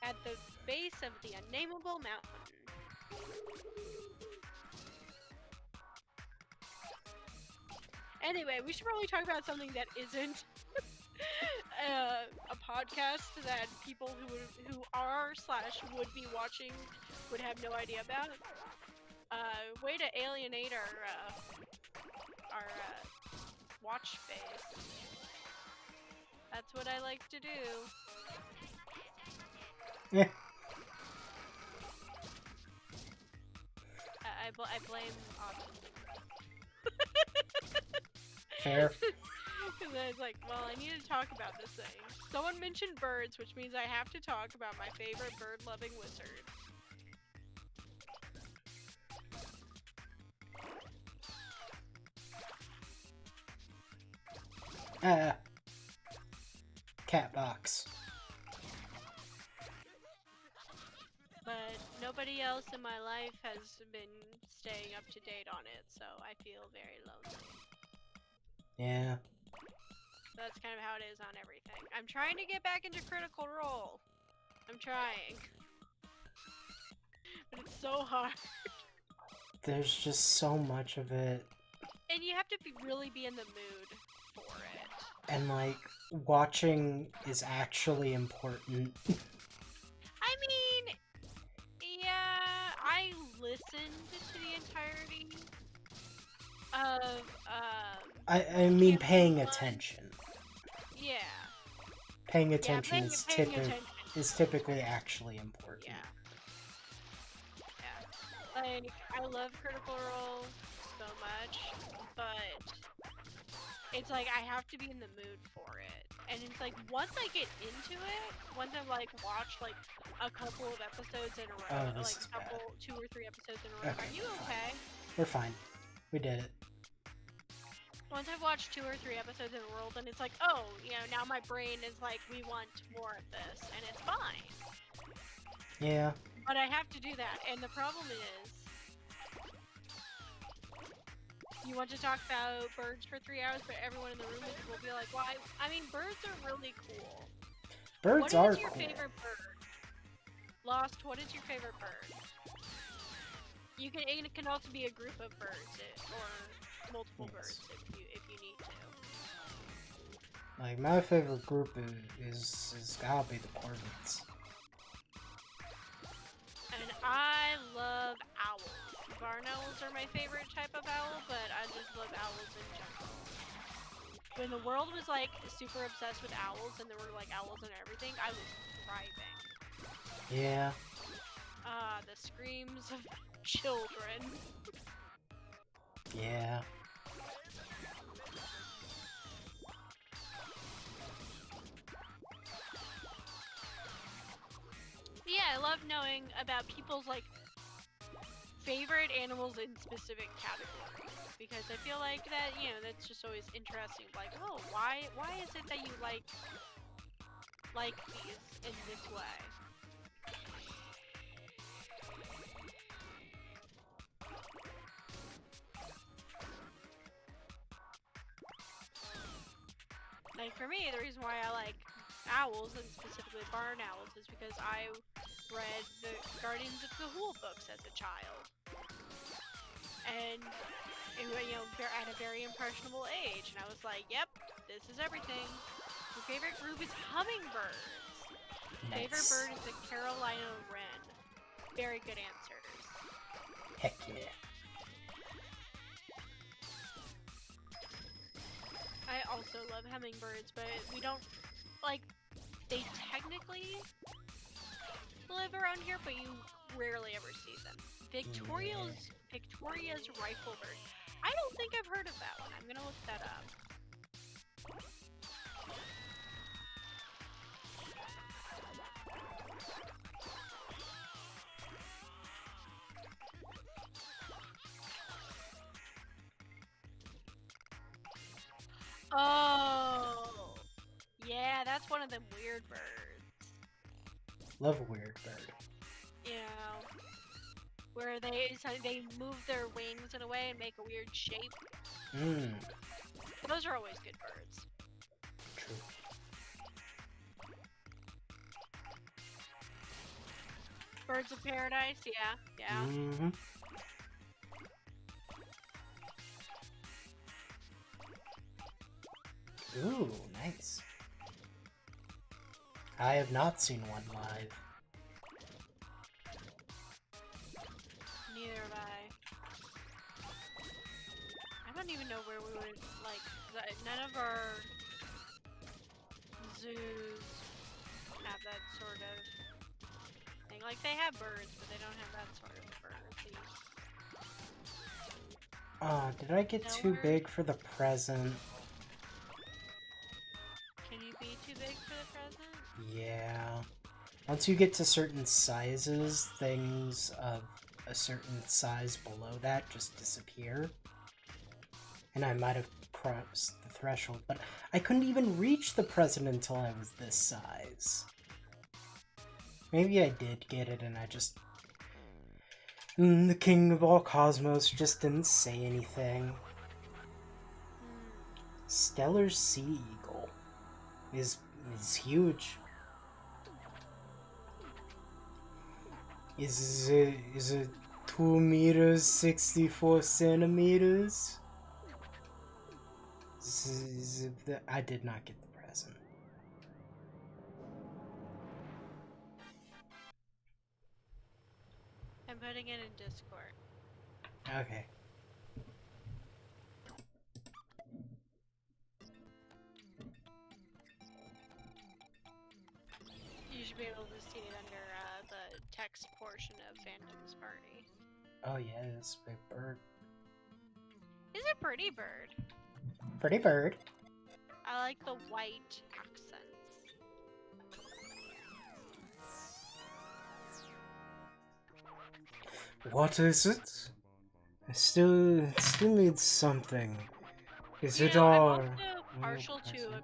At the base of the unnameable mountain. Anyway, we should probably talk about something that isn't a podcast that people who are / would be watching would have no idea about. Way to alienate our watch space. That's what I like to do. Yeah. I blame autism. Fair. Because I was like, well, I need to talk about this thing. Someone mentioned birds, which means I have to talk about my favorite bird-loving wizard. Cat box. But nobody else in my life has been staying up to date on it, so I feel very lonely. Yeah. That's kind of how it is on everything. I'm trying to get back into Critical Role. I'm trying. But it's so hard. There's just so much of it. And you have to really be in the mood for it. And like, watching is actually important. I mean, yeah, I listened to the entirety of, I mean paying attention. Yeah. Paying attention Yeah, is paying attention. typically actually important. Yeah. Yeah. Like, I love Critical Role so much, but it's like I have to be in the mood for it. And it's like, once I get into it, once I've like watched like a couple of episodes in a row, Oh, this like is a couple, bad. 2 or 3 episodes in a row, Okay, are you okay? We're fine. We did it. Once I've watched 2 or 3 episodes in a row, then it's like, oh, you know, now my brain is like, we want more of this, and it's fine. Yeah. But I have to do that, and the problem is, you want to talk about birds for 3 hours, but everyone in the room will be like, why? I mean, birds are really cool. Birds What are is your cool. favorite bird? Lost, what is your favorite bird? It can also be a group of birds, or multiple birds if you need to. Like, my favorite group is gotta be the Corvids. And I love owls. Barn owls are my favorite type of owl, but I just love owls in general. When the world was like super obsessed with owls and there were like owls and everything, I was thriving. Yeah. The screams of children. Yeah. Yeah, I love knowing about people's like favorite animals in specific categories, because I feel like that, you know, that's just always interesting. Like, oh, why is it that you like these in this way? Like, for me, the reason why I like owls, and specifically barn owls, is because I read the Guardians of Ga'Hoole books as a child. And, you know, at a very impressionable age. And I was like, yep, this is everything. My favorite group is hummingbirds. Nice. Favorite bird is the Carolina wren. Very good answers. Heck yeah. I also love hummingbirds, but we don't, like, they technically live around here, but you rarely ever see them. Victoria's riflebird. I don't think I've heard of that one. I'm gonna look that up. Oh, yeah, that's one of them weird birds. Love a weird bird. Yeah, where they move their wings in a way and make a weird shape. Mmm, Those are always good birds. true. Birds of paradise, yeah. Mm-hmm. Ooh, nice. I have not seen one live. Neither have I. I don't even know where we would like. None of our zoos have that sort of thing. Like they have birds, but they don't have that sort of bird. Did I get too Nowhere. big for the present? Can you be too big for the present? Yeah. Once you get to certain sizes, things of a certain size below that just disappear. And I might have crossed the threshold, but I couldn't even reach the present until I was this size. Maybe I did get it and I just... the king of all cosmos just didn't say anything. Stellar sea eagle is huge. Is it 2 meters 64 centimeters? I did not get the present. I'm putting it in Discord. Okay. You should be able to see it under the text portion of Phantom's Party. Oh yeah, it's a big bird. It's a pretty bird. Pretty bird. I like the white accents. What is it? It still needs something. Is it I'm all? also partial to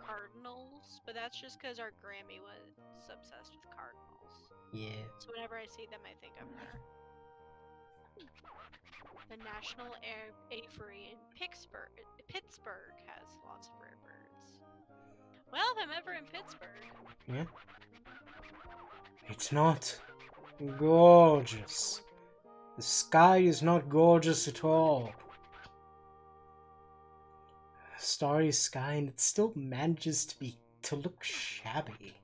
cardinals, but that's just because our Grammy was obsessed with cardinals. Yeah. So whenever I see them, I think of her. The National Aviary in Pittsburgh has lots of rare birds. Well, if I'm ever in Pittsburgh. Yeah. It's not gorgeous. The sky is not gorgeous at all. Starry sky, and it still manages to look shabby.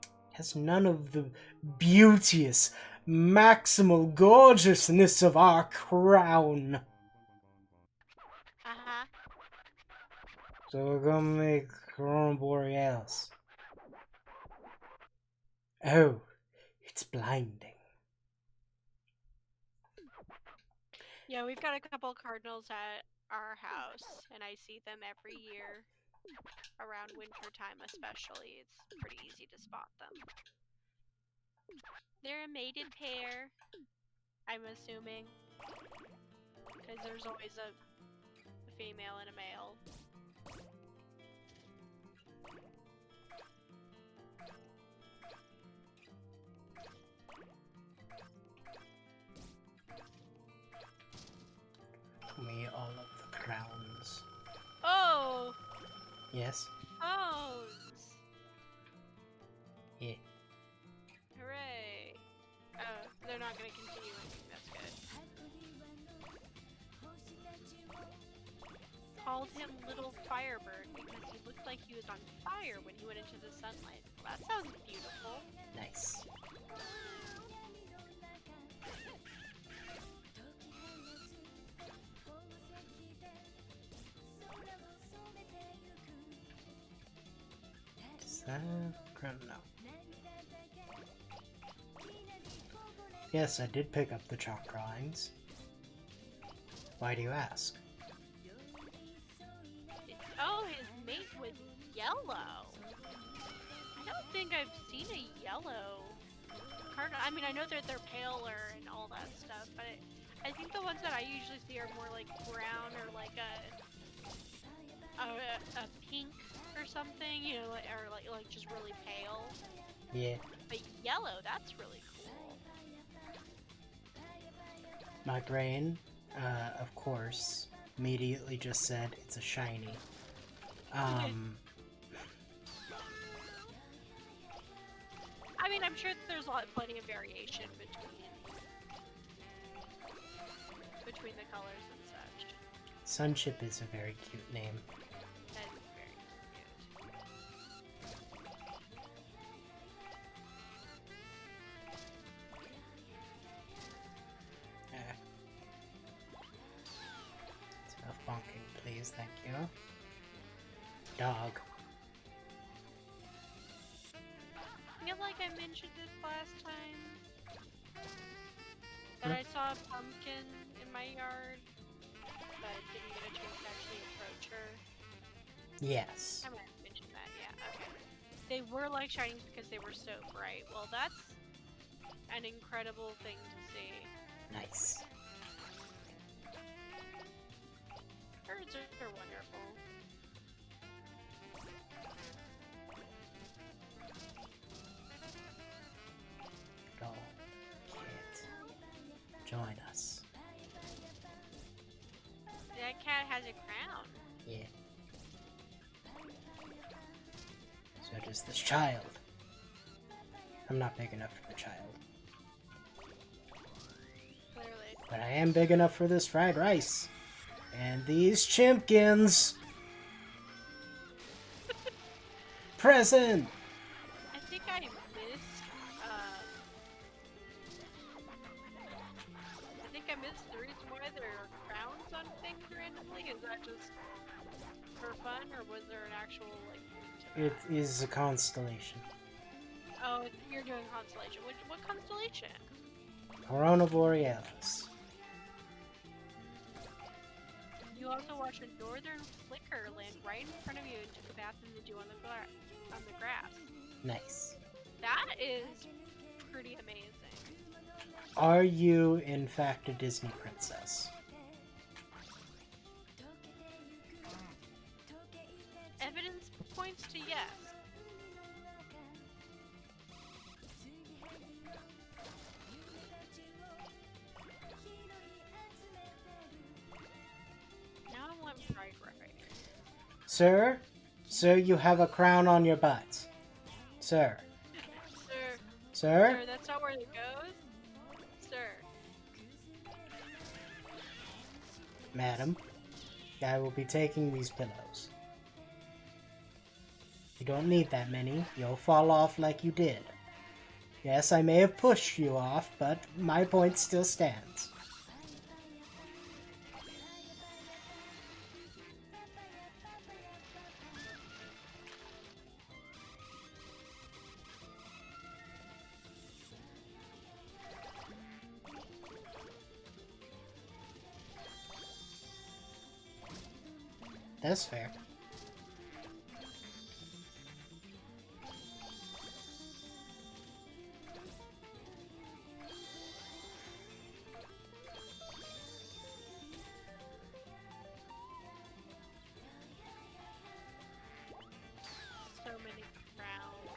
It has none of the beauteous, maximal gorgeousness of our crown. Uh-huh. So we're gonna make Aurora Borealis. Oh, it's blinding. Yeah, we've got a couple cardinals at our house, and I see them every year around winter time especially. It's pretty easy to spot them. They're a mated pair, I'm assuming, because there's always a female and a male. Me all of the crowns. Oh! Yes? Phones! Yeah. Hooray! Oh, they're not gonna continue anything, that's good. Called him Little Firebird because he looked like he was on fire when he went into the sunlight. Well, that sounds beautiful. Nice. Is that a crown? No. Yes, I did pick up the chalk drawings. Why do you ask? Oh, his mate was yellow. I don't think I've seen a yellow cardinal. I mean, I know that they're paler and all that stuff, but I think the ones that I usually see are more like brown or like a pink or something, you know, or like just really pale. Yeah. But yellow, that's really cool. My brain, of course, immediately just said it's a shiny. I mean, I'm sure that there's plenty of variation between the colors and such. Sunship is a very cute name. That is very cute. Enough bonking, please, thank you. Dog. I feel like I mentioned this last time, that I saw a pumpkin in my yard, but didn't get a chance to actually approach her. Yes. I might have mentioned that, yeah, okay. They were like shinies because they were so bright. Well, that's an incredible thing to see. Nice. Birds are wonderful. Go, kid. Join us. That cat has a crown. Yeah. So does this child. I'm not big enough for the child. Clearly. But I am big enough for this fried rice. And these chimpkins! Present! I think I missed, the reason why there are crowns on things randomly. Is that just for fun, or was there an actual, like, point to It is a constellation. that? Oh, you're doing constellation. What constellation? Corona Borealis. You also watch a northern flicker land right in front of you and took a bath in the dew on the grass. Nice. That is pretty amazing. Are you, in fact, a Disney princess? Evidence points to yes. Now I want fried rice. Sir? Sir, you have a crown on your butt. Sir. Sir, Sir? that's not where it goes. Sir. Madam, I will be taking these pillows. You don't need that many. You'll fall off like you did. Yes, I may have pushed you off, but my point still stands. That's fair. So many crowns.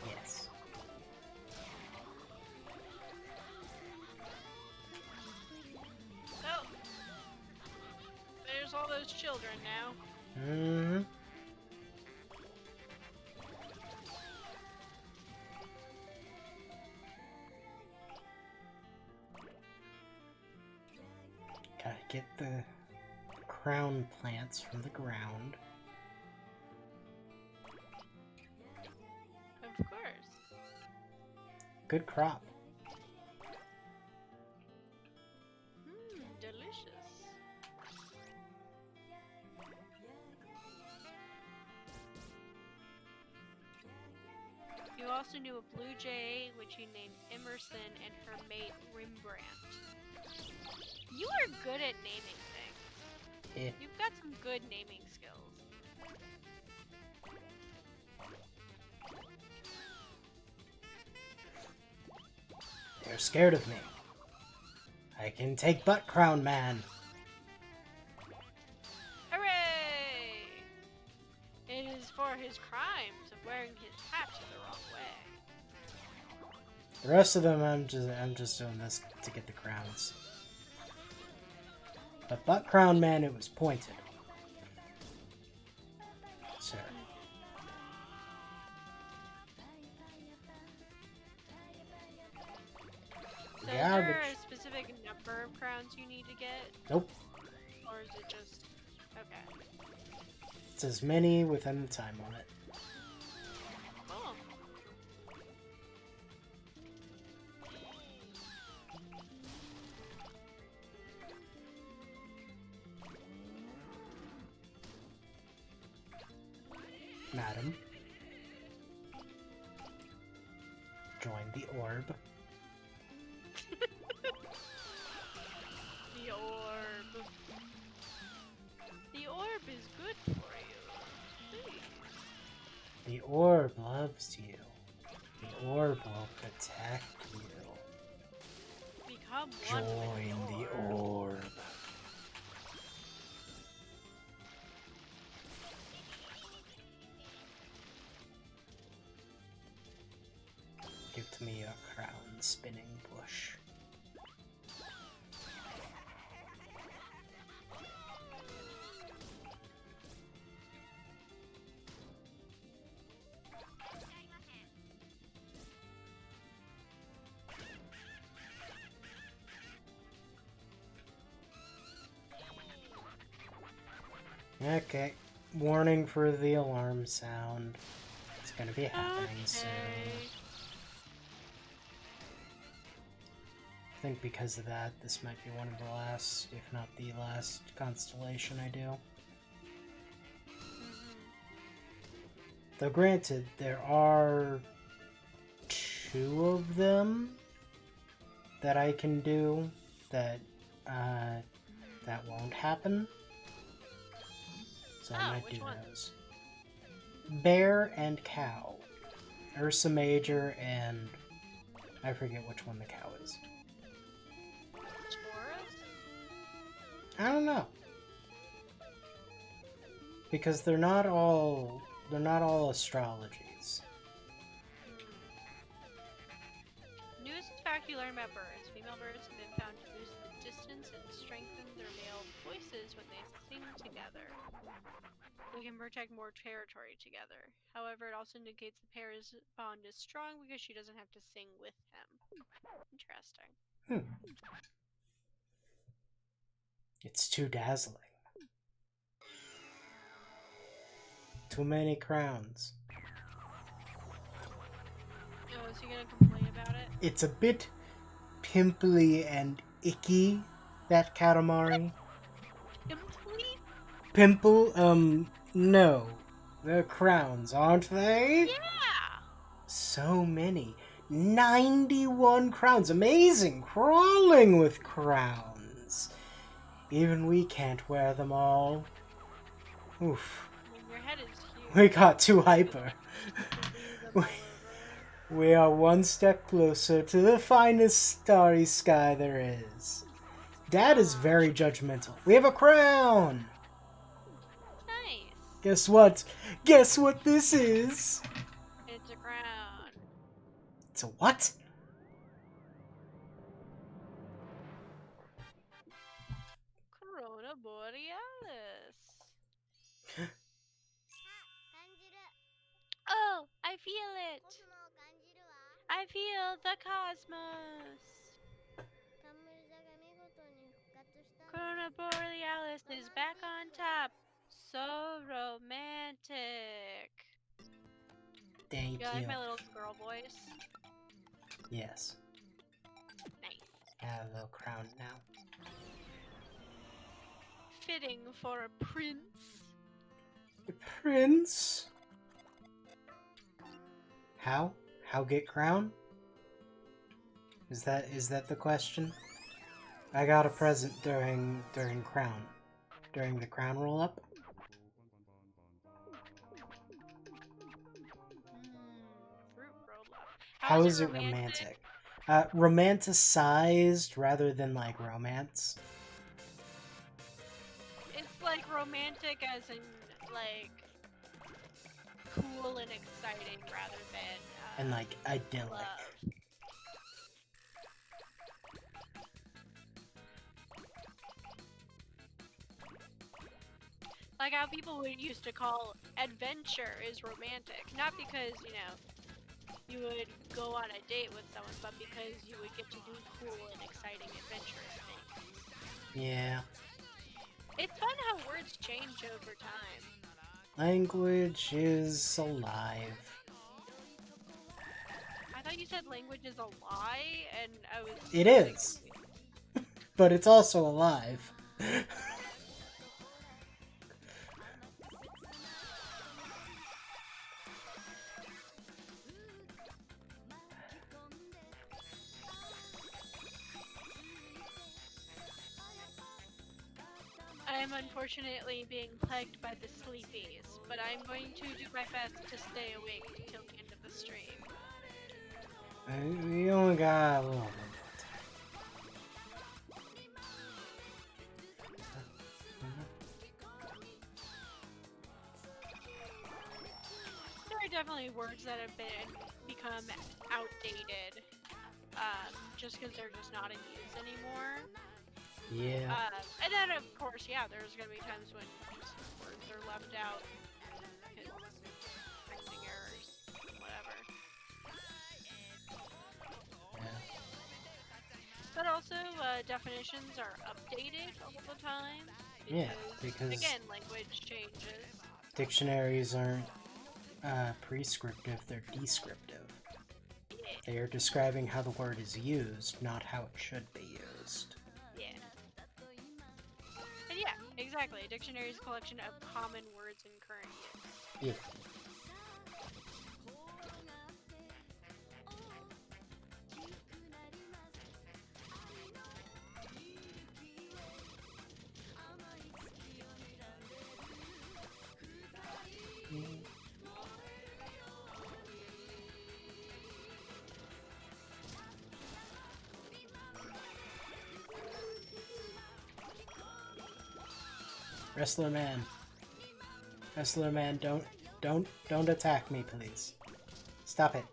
Yes. Oh! There's all those children now. Mm-hmm. Gotta get the crown plants from the ground. Of course. Good crop. Delicious. You also knew a blue jay, which you named Emerson, and her mate Rembrandt. You are good at naming things. Eh. You've got some good naming skills. They're scared of me. I can take Butt Crown Man. Hooray! It is for his crimes of wearing his hat the wrong way. The rest of them, I'm just doing this to get the crowns. But Butt Crown Man, it was pointed. Sir. So is there a specific number of crowns you need to get? Nope. Or is it just... Okay. It's as many within the time limit. Cool. Madam. Join the orb. The orb. The orb is good for you. Please. The orb loves you. The orb will protect you. Become one Join with the orb. Give to me a crown spinning bush. Okay, warning for the alarm sound. It's gonna be happening soon. I think because of that, this might be one of the last, if not the last, constellation I do. Though granted, there are 2 of them that I can do that that won't happen. So I might do those. Bear and cow. Ursa Major and I forget which one the cow is. Taurus? I don't know. Because they're not all astrologies. Newest fact you learn about birds. Female birds have been found to boost the distance and strengthen their male voices when they sing together. They can protect more territory together. However, it also indicates the pair's bond is strong because she doesn't have to sing with him. Interesting. It's too dazzling. Too many crowns. Oh, is he gonna complain about it? It's a bit pimply and icky, that Katamari. Pimply? Pimple, no. They're crowns, aren't they? Yeah! So many. 91 crowns. Amazing! Crawling with crowns. Even we can't wear them all. Oof. I mean, your head is huge. We got too hyper. We are one step closer to the finest starry sky there is. Dad is very judgmental. We have a crown! Nice. Guess what? Guess what this is? It's a crown. It's a what? Corona Borealis. Oh, I feel it. I feel the cosmos. Corona Borealis is back on top. So romantic. Thank You you. like my little girl voice? Yes. Nice. I have a little crown now. Fitting for a prince. The prince? How? How get crown? Is that the question? I got a present during the crown roll up. Fruit roll up. How is it romantic? Romanticized rather than like romance. It's like romantic as in like cool and exciting rather than And like idyllic. love. Like how people would used to call adventure is romantic, not because you would go on a date with someone, but because you would get to do cool and exciting adventurous things. Yeah. It's fun how words change over time. Language is alive. I thought you said language is a lie, and I was. It is. But it's also alive. I am unfortunately being plagued by the sleepies, but I'm going to do my best to stay awake till the end of the stream. We only got a little bit. There are definitely words that have become outdated, just because they're just not in use anymore. Yeah. And then of course, yeah, there's gonna be times when words are left out because printing errors, whatever. Yeah. But also, definitions are updated all the time. Yeah, because again, language changes. dictionaries aren't prescriptive, they're descriptive. Yeah. They are describing how the word is used, not how it should be used. Yeah. And yeah, exactly. A dictionary is a collection of common words in current use. Yeah. Wrestler man. Wrestler man, don't attack me, please. Stop it.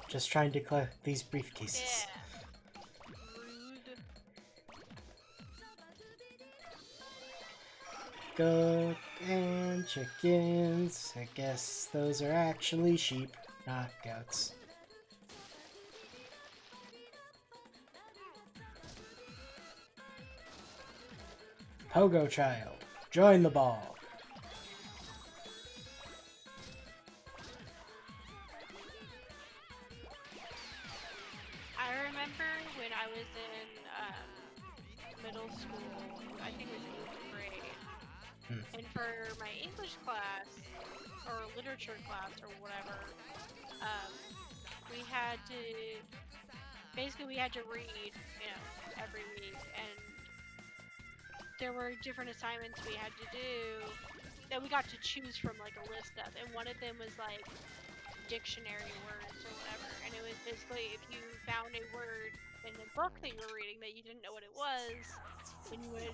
Just trying to collect these briefcases. Yeah. Rude. Goat and chickens. I guess those are actually sheep, not goats. Pogo child, join the ball. I remember when I was in middle school, I think it was 8th grade, and for my English class, or literature class, or whatever, we had to, basically we had to read, every week, and there were different assignments we had to do that we got to choose from like a list of, and one of them was like dictionary words or whatever, and it was basically if you found a word in the book that you were reading that you didn't know what it was, then you would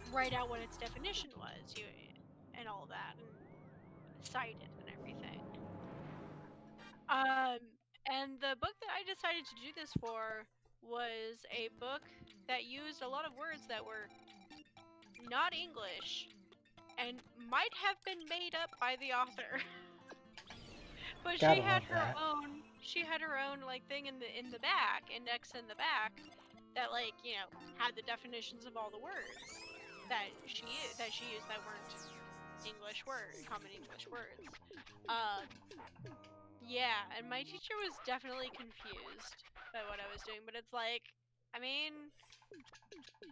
write out what its definition was, and all that, and cite it and everything. And the book that I decided to do this for was a book that used a lot of words that were not English and might have been made up by the author. But Gotta she had love her that. own like thing in the back, index in the back, that had the definitions of all the words that she used that weren't English words, common English words. Yeah, and my teacher was definitely confused by what I was doing, but it's like, I mean,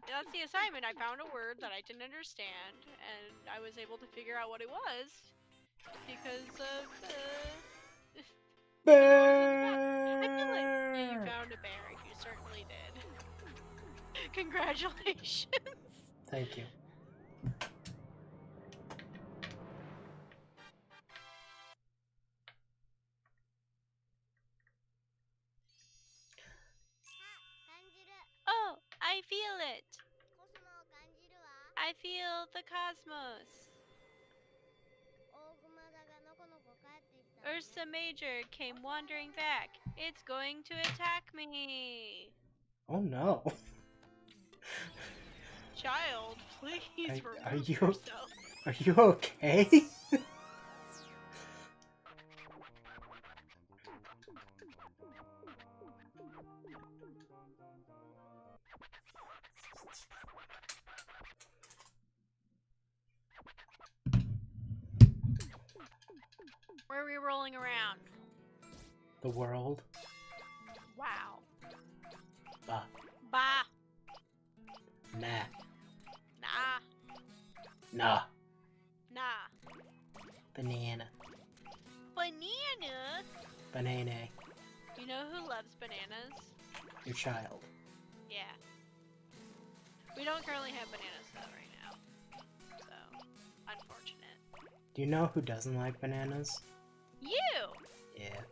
that's the assignment. I found a word that I didn't understand, and I was able to figure out what it was because of the words in the back. I feel like, yeah, you found a bear. You certainly did. Congratulations. Thank you. Oh, I feel it. コスモを感じるわ。 I feel the cosmos. 大熊座がのこのこ帰ってきたわね。 Ursa Major came wandering back. It's going to attack me. Oh no. Child, please Are remove you- yourself. Are you okay? Where are we rolling around? The world. Wow. Bah. Bah. Nah. Nah. Nah. Nah. Banana. Banana? Banana. You know who loves bananas? Your child. Yeah. We don't currently have bananas though right now. So, unfortunate. Do you know who doesn't like bananas? You! Yeah.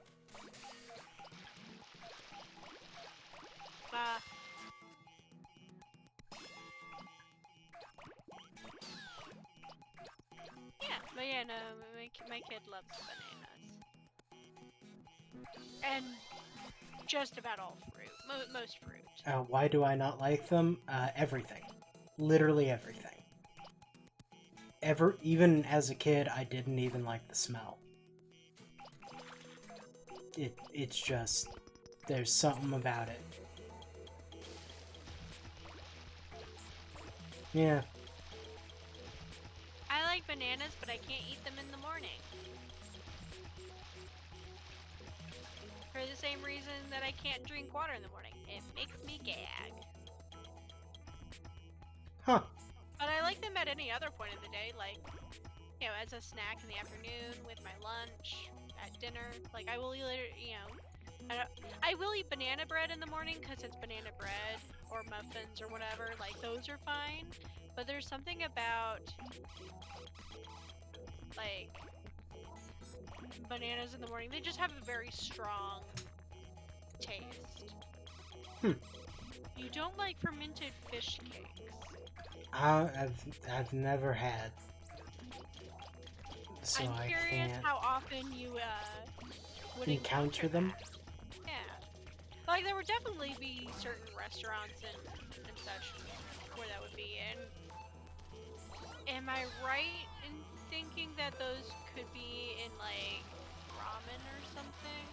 Bah. Yeah, but yeah, no, my kid loves bananas. And just about all fruit. Most fruit. Why do I not like them? Everything. Literally everything. Even as a kid, I didn't even like the smell. It's just, there's something about it. Yeah. I like bananas, but I can't eat them in the morning. For the same reason that I can't drink water in the morning. It makes me gag. Huh. But I like them at any other point of the day, like, you know, as a snack in the afternoon, with my lunch, at dinner. Like, I will eat, you know, I will eat banana bread in the morning because it's banana bread, or muffins, or whatever. Like, those are fine. But there's something about, like, bananas in the morning. They just have a very strong taste. You don't like fermented fish cakes. I've never had. So I'm I curious can't how often you would encounter them. Yeah, like there would definitely be certain restaurants and such where that would be. And am I right in thinking that those could be in like ramen or something?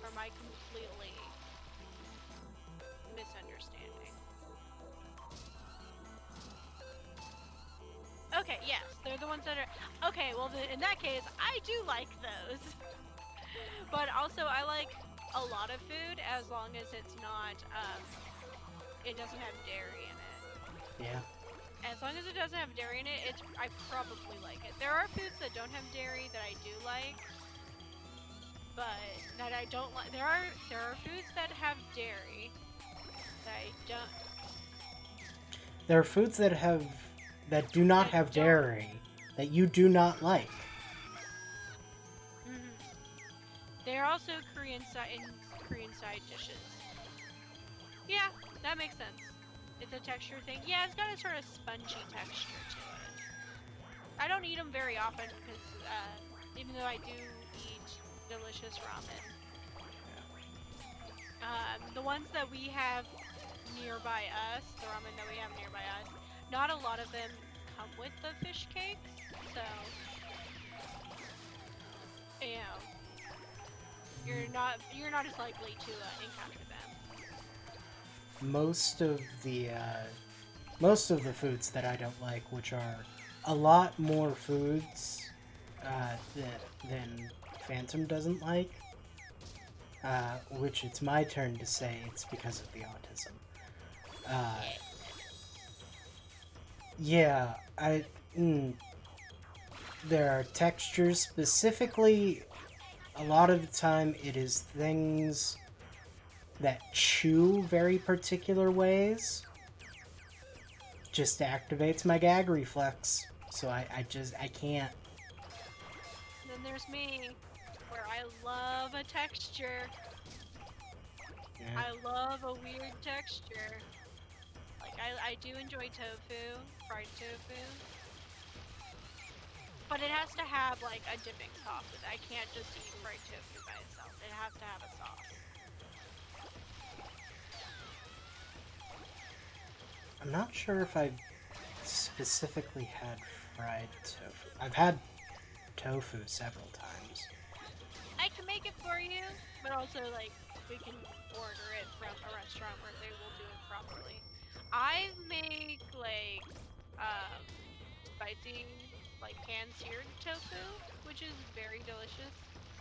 Or am I completely misunderstanding? Okay, yes, they're the ones that are... Okay, well, in that case, I do like those. But also, I like a lot of food as long as it's not, it doesn't have dairy in it. Yeah. As long as it doesn't have dairy in it, I probably like it. There are foods that don't have dairy that I do like, but that I don't like. There are foods that have dairy that I don't... There are foods that do not have dairy that you do not like. Mm-hmm. They're also Korean side dishes. Yeah, that makes sense. It's a texture thing. Yeah, it's got a sort of spongy texture to it. I don't eat them very often because even though I do eat delicious ramen, the ones that we have nearby us, the ramen that we have nearby us, not a lot of them come with the fish cakes, so you know, you're not as likely to encounter them. Most of the foods that I don't like, which are a lot more foods than Phantom doesn't like, which it's my turn to say it's because of the autism. Yeah, there are textures, specifically, a lot of the time it is things that chew very particular ways just activates my gag reflex. So I can't. Then there's me, where I love a texture. Yeah. I love a weird texture. Like, I do enjoy tofu, fried tofu. But it has to have, like, a dipping sauce with it. I can't just eat fried tofu by itself. It has to have a sauce. I'm not sure if I've specifically had fried tofu. I've had tofu several times. I can make it for you, but also, like, we can order it from a restaurant where they will do it properly. I make, like, spicy, like, pan-seared tofu, which is very delicious.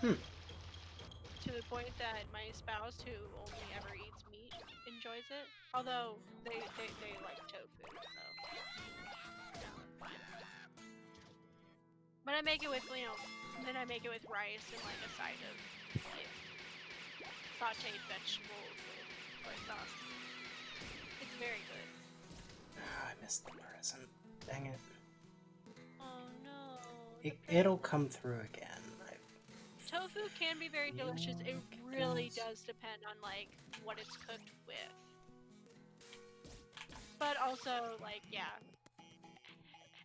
To the point that my spouse, who only ever eats meat, enjoys it. Although, they like tofu, so... But I make it with, you know, then I make it with rice and, like, a side of, like, sauteed vegetables with soy sauce. It's very good. I missed the present. Dang it. Oh no. It'll come through again. Tofu can be very delicious. It really does depend on, like, what it's cooked with. But also, like, yeah.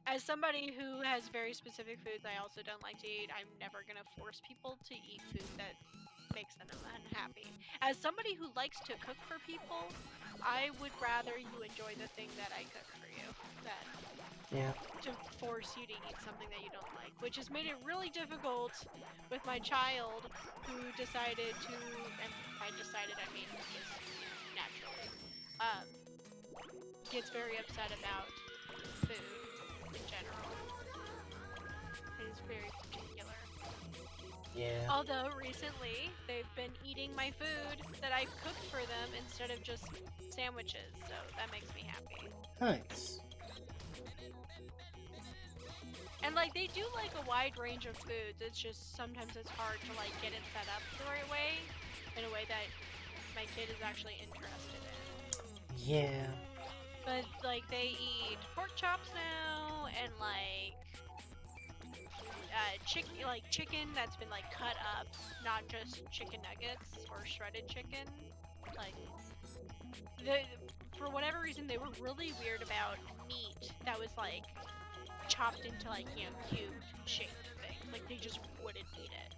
As somebody who has very specific foods I also don't like to eat, I'm never gonna force people to eat food that makes them unhappy. As somebody who likes to cook for people, I would rather you enjoy the thing that I cook for you than to force you to eat something that you don't like, which has made it really difficult with my child, who decided to, and by decided I mean just naturally, gets very upset about food in general. He's very particular. Yeah. Although recently they've been eating my food that I cooked for them instead of just sandwiches, so that makes me happy. Nice. And like they do like a wide range of foods. It's just sometimes it's hard to like get it set up the right way, in a way that my kid is actually interested in. Yeah. But like they eat pork chops now and like chicken that's been like cut up, not just chicken nuggets or shredded chicken. Like for whatever reason they were really weird about meat that was like chopped into like, you know, cubed shaped things. Like they just wouldn't eat it.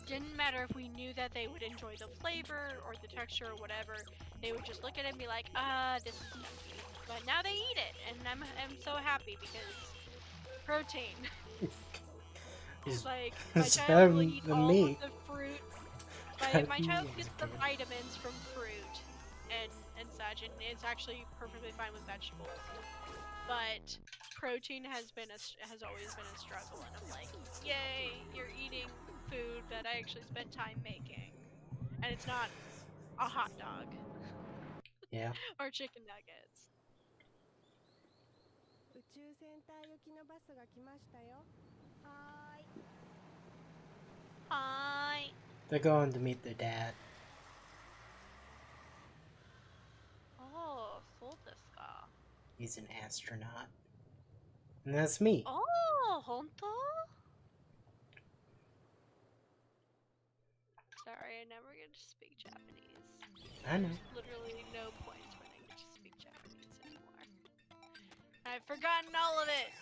Didn't matter if we knew that they would enjoy the flavor or the texture or whatever. They would just look at it and be like, this is junky. But now they eat it, and I'm so happy because protein. It's like my child will eat all of the fruit. My child gets the vitamins from fruit and such, and it's actually perfectly fine with vegetables. But protein has always been a struggle, and I'm like, yay, you're eating food that I actually spent time making, and it's not a hot dog. Yeah. Or chicken nuggets. Hi. They're going to meet their dad. Oh,そうですか. He's an astronaut. And that's me. Oh, 本当? Sorry, I never get to speak Japanese. I know. There's literally no points when I get to speak Japanese anymore. I've forgotten all of it!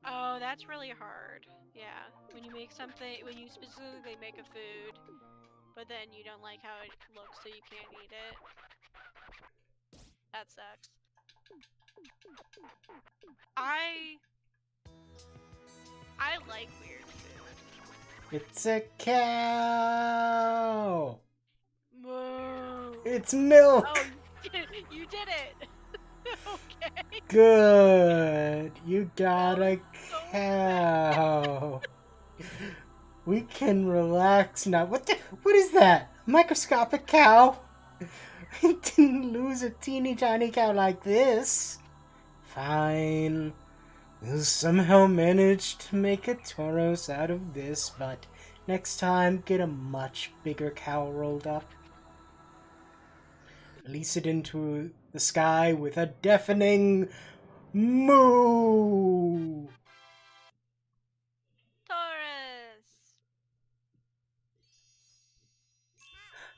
Oh, that's really hard. Yeah, when you make something, when you specifically make a food, but then you don't like how it looks so you can't eat it. That sucks. I like weird food. It's a cow! Moo. It's milk! Oh, you did it! Okay. Good! You got a cow! We can relax now. What is that? Microscopic cow? I didn't lose a teeny tiny cow like this. Fine. We'll somehow manage to make a Tauros out of this, but next time get a much bigger cow rolled up. Release it into the sky with a deafening moo! Taurus!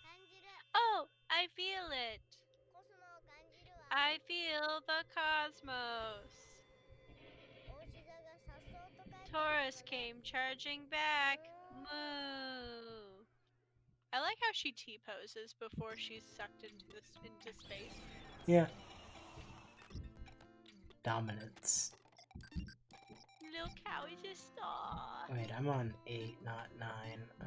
感じる Oh, I feel it. コスモを感じるわ I feel the cosmos. 大志座がさっそうと帰ってくる Taurus のね came charging back. Moo. I like how she T-poses before she's sucked into space. Yeah. Dominance. Little cow is a star. Wait, I'm on 8, not 9.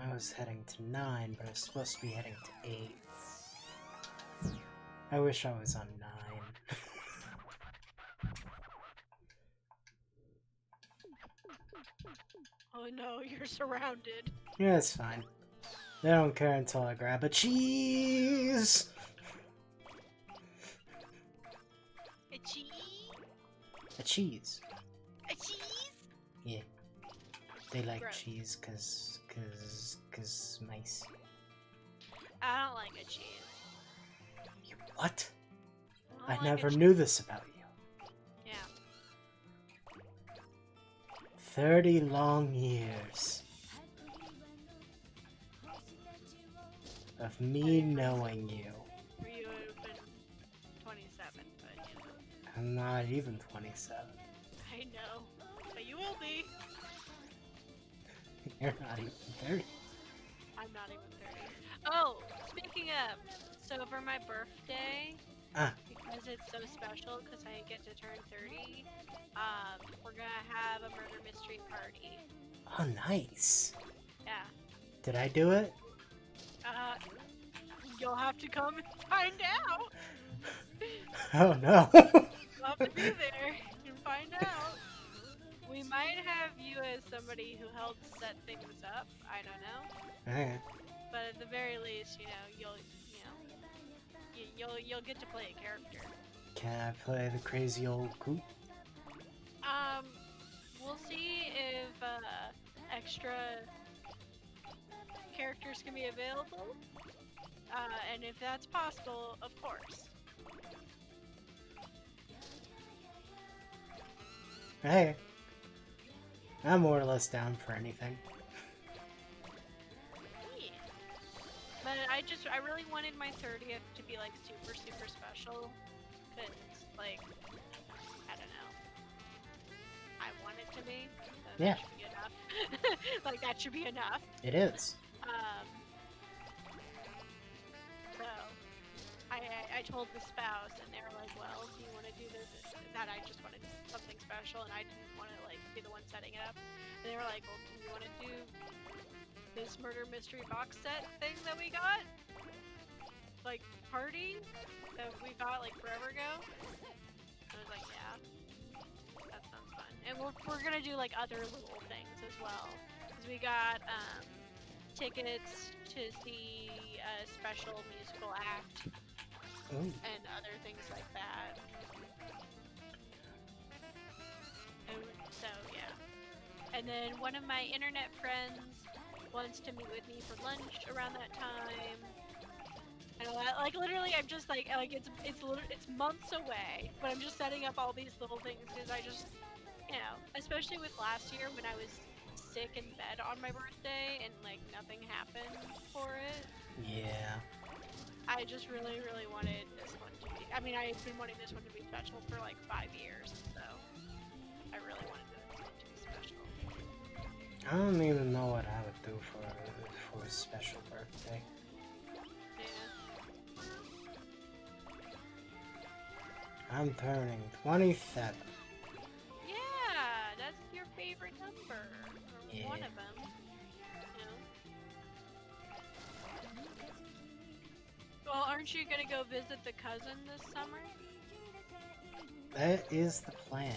I was heading to 9, but I was supposed to be heading to 8. I wish I was on 9. Oh no, you're surrounded. Yeah, it's fine. They don't care until I grab a cheese! A cheese? A cheese. A cheese? Yeah. They like Gross. cheese cause mice. I don't like a cheese. You what? don't I like a never cheese. knew this about you. Yeah. 30 long years of me knowing you. For you, it would have been 27, but you know. I'm not even 27. I know. But you will be. You're not even 30. I'm not even 30. Oh, speaking of, so for my birthday, Ah. because it's so special, because I get to turn 30, we're gonna have a murder mystery party. Oh, nice. Yeah. Did I do it? You'll have to come and find out. Oh no. You'll have to be there and find out. We might have you as somebody who helps set things up. I don't know. Okay. But at the very least, you'll get to play a character. Can I play the crazy old coot? We'll see if extra characters can be available, and if that's possible, of course. Hey. I'm more or less down for anything. Yeah. But I really wanted my 30th to be like super, super special, cause like, I don't know. I want it to be. So Yeah. That should be enough. Like that should be enough. It is. So I told the spouse, and they were like, "Well, do you want to do this?" That I just wanted something special, and I didn't want to like be the one setting it up. And they were like, "Well, do you want to do this murder mystery box set thing that we got? Like party that we got like forever ago?" I was like, "Yeah, that sounds fun." And we're gonna do like other little things as well, because we got tickets to see a special musical act Ooh. and other things like that. And so yeah. And then one of my internet friends wants to meet with me for lunch around that time. And all that. Like literally, I'm just like it's months away, but I'm just setting up all these little things because I just, especially with last year when I was sick in bed on my birthday and like nothing happened for it. Yeah. I just really, really wanted this one to be. I mean, I've been wanting this one to be special for like 5 years, so I really wanted this one to be special. I don't even know what I would do for a special birthday. Yeah. I'm turning 27. Yeah, that's your favorite number, or Yeah. one of them. Well, aren't you gonna go visit the cousin this summer? That is the plan.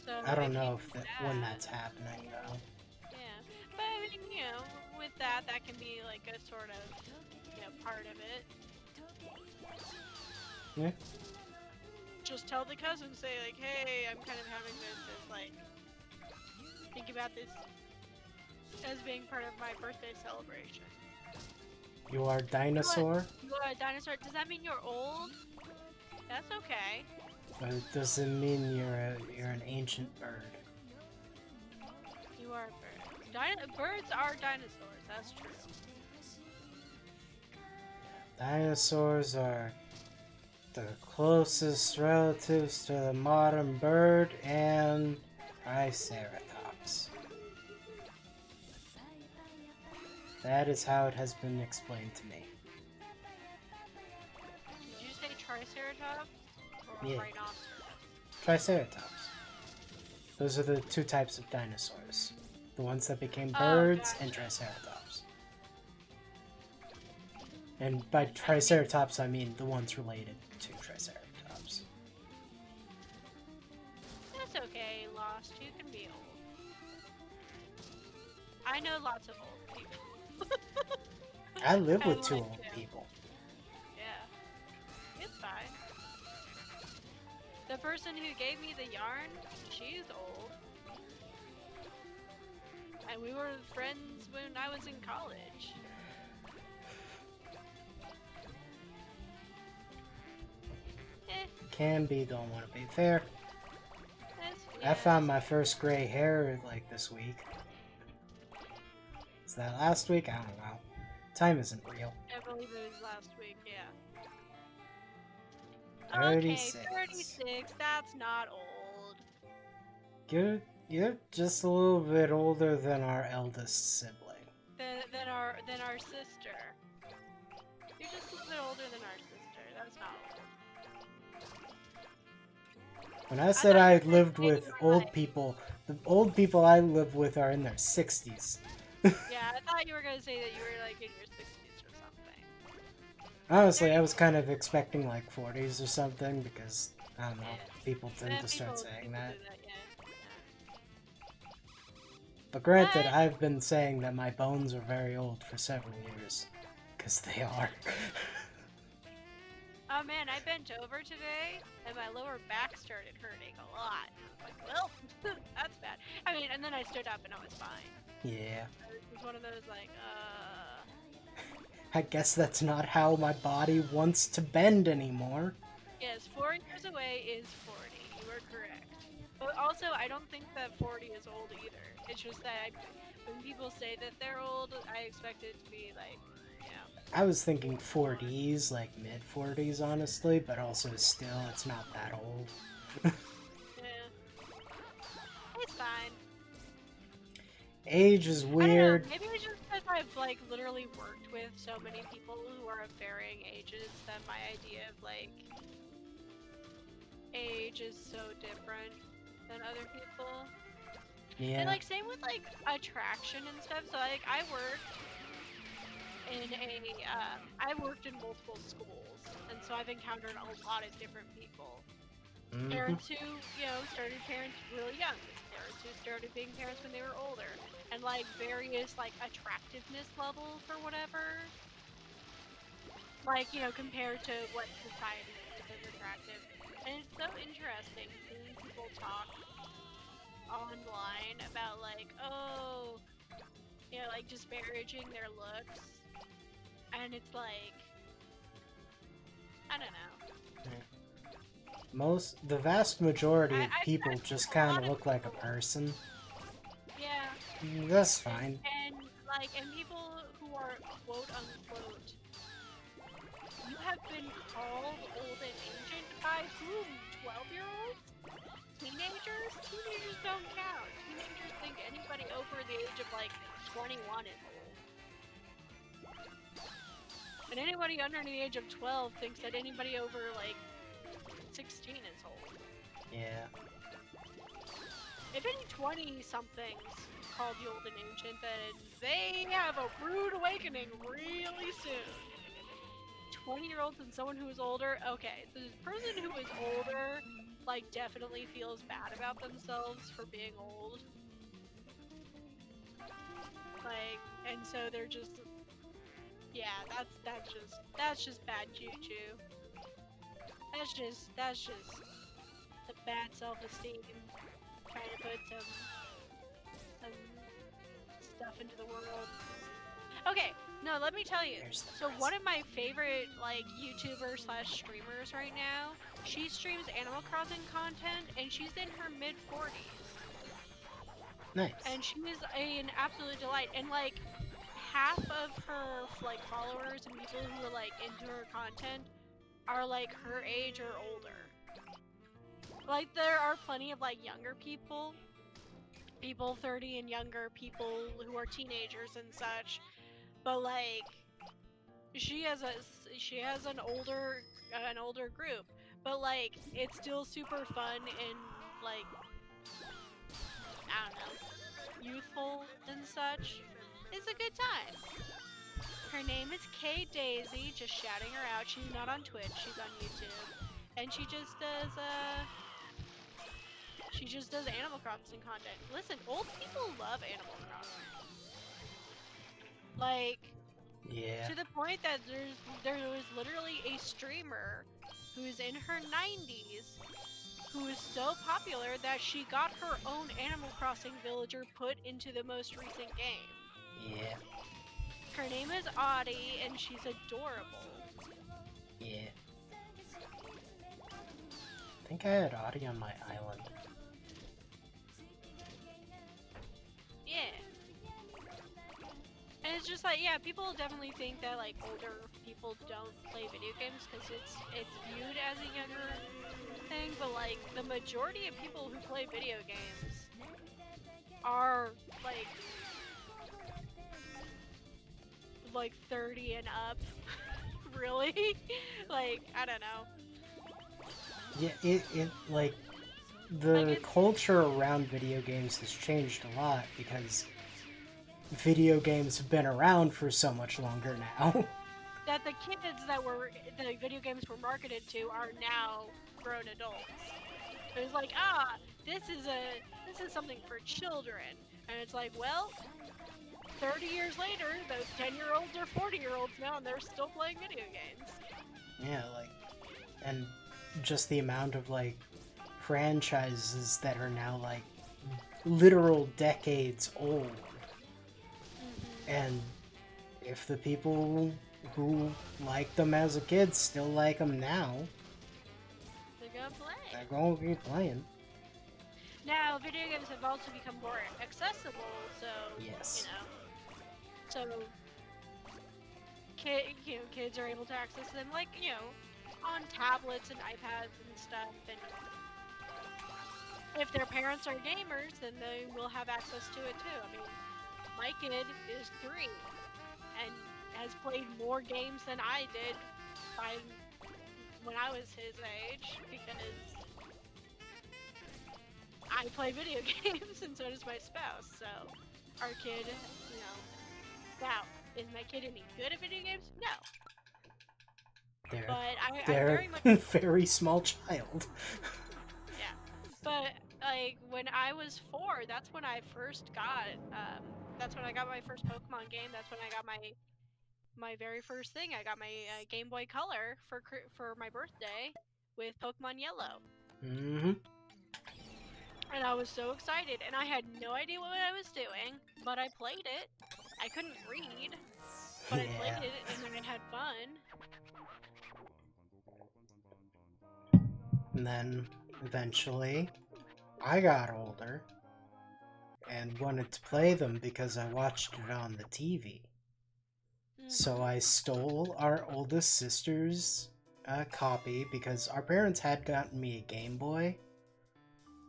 So I don't if know you if do when that- that's happening though. Yeah, but I mean, with that can be like a sort of, part of it. Yeah. just tell the cousin, say like, hey, I'm kind of having this like, think about this as being part of my birthday celebration. You are a dinosaur? You are a dinosaur. Does that mean you're old? That's okay. But it doesn't mean you're an ancient bird. You are a bird. Birds are dinosaurs. That's true. Dinosaurs are the closest relatives to the modern bird and Triceratops. That is how it has been explained to me. Did you say Triceratops or Yeah. Rhinoceros? Triceratops. Those are the two types of dinosaurs. The ones that became Oh, birds gotcha. and Triceratops. And by Triceratops, I mean the ones related to Triceratops. That's okay, Lost. You can be old. I know lots of old people. I live with And, two like, old yeah. people. Yeah. It's fine. The person who gave me the yarn, she's old. And we were friends when I was in college. Can be, don't want to be fair. Yeah, I found my first gray hair like this week. Is that last week? I don't know. Time isn't real. I believe it was last week, yeah. 36. Okay, 36, that's not old. You're just a little bit older than our eldest sibling. Than our sister. You're just a little bit older than our sister, that's not old. When I said I thought you lived were saying with you were old like- people, the old people I live with are in their 60s. Yeah, I thought you were gonna say that you were like in your 60s or something. Honestly, I was kind of expecting like 40s or something because, I don't know, Yeah. people tend Yeah, to start people saying do that. yeah. But granted, But- I've been saying that my bones are very old for several years. Because they are. Oh man, I bent over today and my lower back started hurting a lot. I was like, well, that's bad. I mean, and then I stood up and I was fine. Yeah. It was one of those like, I guess that's not how my body wants to bend anymore. Yes, 4 years away is 40. You are correct. But also, I don't think that 40 is old either. It's just that when people say that they're old, I expect it to be like, you know. I was thinking 40s, like mid 40s, honestly, but also still, it's not that old. Yeah. It's fine. Age is I don't know, weird. maybe it's just because I've like literally worked with so many people who are of varying ages that my idea of like age is so different than other people. Yeah. And like same with like attraction and stuff. So like I worked in multiple schools, and so I've encountered a lot of different people. Mhm. Parents who, started parents really young. Parents who started being parents when they were older. And like various like attractiveness levels or whatever. Like, compared to what society thinks is attractive. And it's so interesting seeing people talk online about like, oh, like disparaging their looks. And it's like, I don't know. The vast majority of I people feel just a kind lot of of look like a people- person. Yeah. That's fine. And people who are quote unquote, you have been called old and ancient by whom? 12-year-olds? Teenagers? Teenagers don't count. Teenagers think anybody over the age of like 21 is old. And anybody under the age of 12 thinks that anybody over like 16 is old. Yeah. If any 20-somethings called you old and ancient, then they have a rude awakening really soon. 20-year-olds and someone who is older, okay, the person who is older, like, definitely feels bad about themselves for being old. Like, and so they're just, yeah, that's just bad juju. That's just bad self-esteem, trying to put some stuff into the world. Okay, no, let me tell you. There's the So present. one of my favorite like YouTubers slash streamers right now, she streams Animal Crossing content, and she's in her mid-40s, Nice. and she is an absolute delight. And like half of her like followers and people who are like into her content are like her age or older. Like there are plenty of like younger people 30 and younger, people who are teenagers and such, but like she has an older group, but like it's still super fun and like I don't know, youthful and such. It's a good time. Her name is K Daisy, just shouting her out. She's not on Twitch, she's on YouTube. And she just does Animal Crossing content. Listen, old people love Animal Crossing. Like, Yeah. to the point that there was literally a streamer who's in her 90s who is so popular that she got her own Animal Crossing villager put into the most recent game. Yeah. Her name is Audie, and she's adorable. Yeah. I think I had Audie on my island. Yeah. And it's just like, yeah, people definitely think that like older people don't play video games because it's viewed as a younger thing, but like the majority of people who play video games are like 30 and up. Really? Like, I don't know. Yeah, it like the culture around video games has changed a lot because video games have been around for so much longer now. That the kids that the video games were marketed to are now grown adults. It was like, this is something for children, and it's like, well, 30 years later, those 10-year-olds are 40-year-olds now, and they're still playing video games. Yeah, like, and just the amount of like franchises that are now like literal decades old. And if the people who liked them as a kid still like them now, They're gonna play. they're going to be playing. Now, video games have also become more accessible, so Yes. so kids are able to access them, like on tablets and iPads and stuff. And if their parents are gamers, then they will have access to it too. I mean, my kid is 3 and has played more games than I did when I was his age, because I play video games and so does my spouse. So our kid, now, is my kid any good at video games? No. But I very much very small child. Yeah. But like when I was 4, that's when I first got that's when I got my first Pokemon game. That's when I got my very first thing. I got my Game Boy Color for my birthday with Pokemon Yellow. Mm-hmm. And I was so excited, and I had no idea what I was doing, but I played it. I couldn't read, but I played it, and I had fun. And then, eventually, I got older and wanted to play them because I watched it on the TV. So I stole our oldest sister's copy because our parents had gotten me a Game Boy.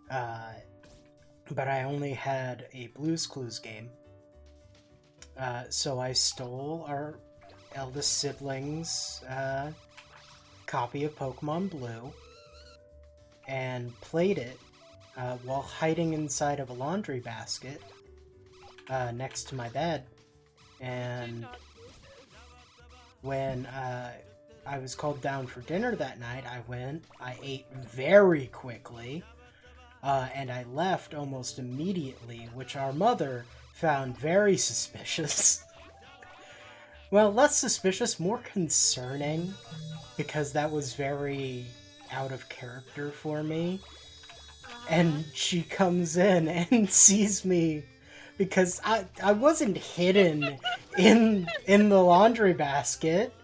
But I only had a Blue's Clues game. So I stole our eldest sibling's copy of Pokemon Blue and played it while hiding inside of a laundry basket next to my bed. And when I was called down for dinner that night, I ate very quickly, and I left almost immediately, which our mother found very suspicious. Well, less suspicious, more concerning, because that was very out of character for me. and she comes in and sees me because I wasn't hidden in the laundry basket.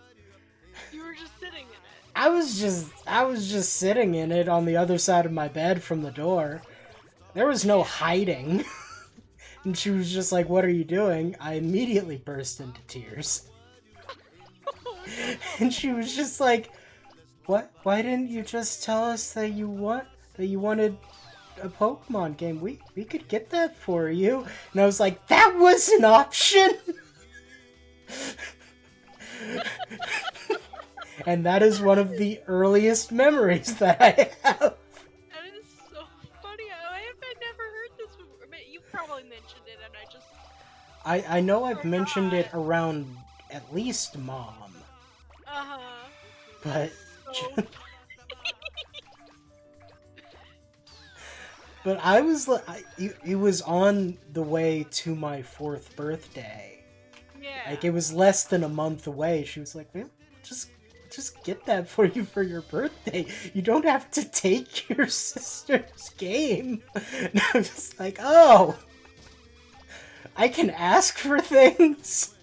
You were just sitting in it. I was just sitting in it on the other side of my bed from the door. There was no hiding. And she was just like, "What are you doing?" I immediately burst into tears. And she was just like, "What? Why didn't you just tell us that you wanted a Pokemon game? We could get that for you." And I was like, "That was an option." And that is one of the earliest memories that I have. That is so funny. I've never heard this before. I mean, you probably mentioned it, and I just I know I've mentioned it around at least Mom, but so but I was it was on the way to my 4th birthday. yeah. Like, it was less than a month away. She was like, "Well, just get that for you for your birthday. You don't have to take your sister's game." And I was like, "Oh, I can ask for things."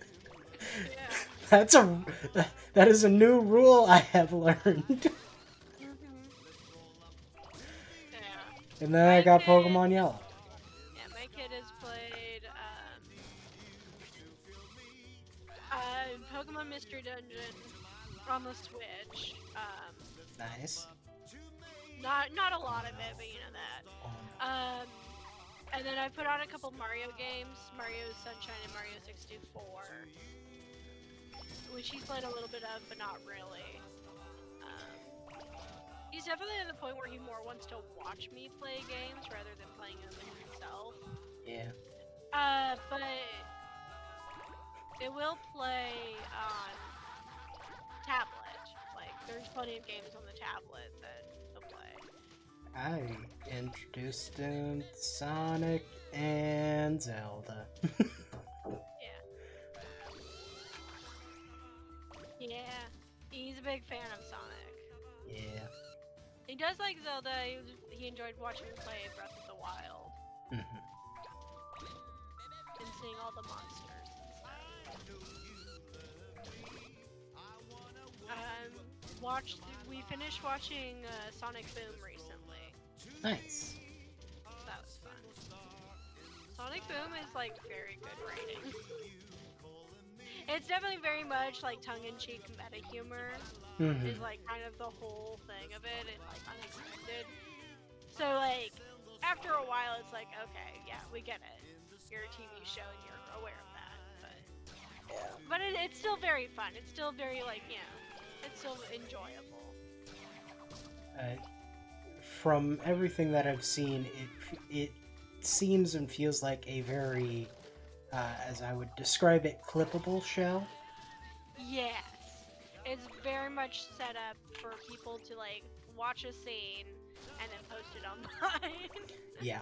Yeah. That is a new rule I have learned. Yeah. And then I got Pokemon Yellow. Yeah, my kid has played Pokemon Mystery Dungeon on the Switch. Nice. Not a lot of it, but you know that. And then I put on a couple Mario games, Mario Sunshine and Mario 64, which he's played a little bit of, but not really. He's definitely at the point where he more wants to watch me play games rather than playing them himself. Yeah. But it will play on tablet. Like, there's plenty of games on the tablet that he'll play. I introduced him to Sonic and Zelda. Yeah, he's a big fan of Sonic. Yeah. He does like Zelda. He enjoyed watching me play Breath of the Wild Mhm. and seeing all the monsters and stuff. We finished watching Sonic Boom recently. Nice. That was fun. Sonic Boom is like very good writing. It's definitely very much like tongue-in-cheek meta humor. Is like kind of the whole thing of it, and like unexpected. So like after a while, it's like, okay, yeah, we get it. You're a TV show and you're aware of that, but it's still very fun. It's still very like, you know, it's still enjoyable. From everything that I've seen, it seems and feels like a very, as I would describe it, clippable show. Yes, it's very much set up for people to like watch a scene and then post it online. Yeah.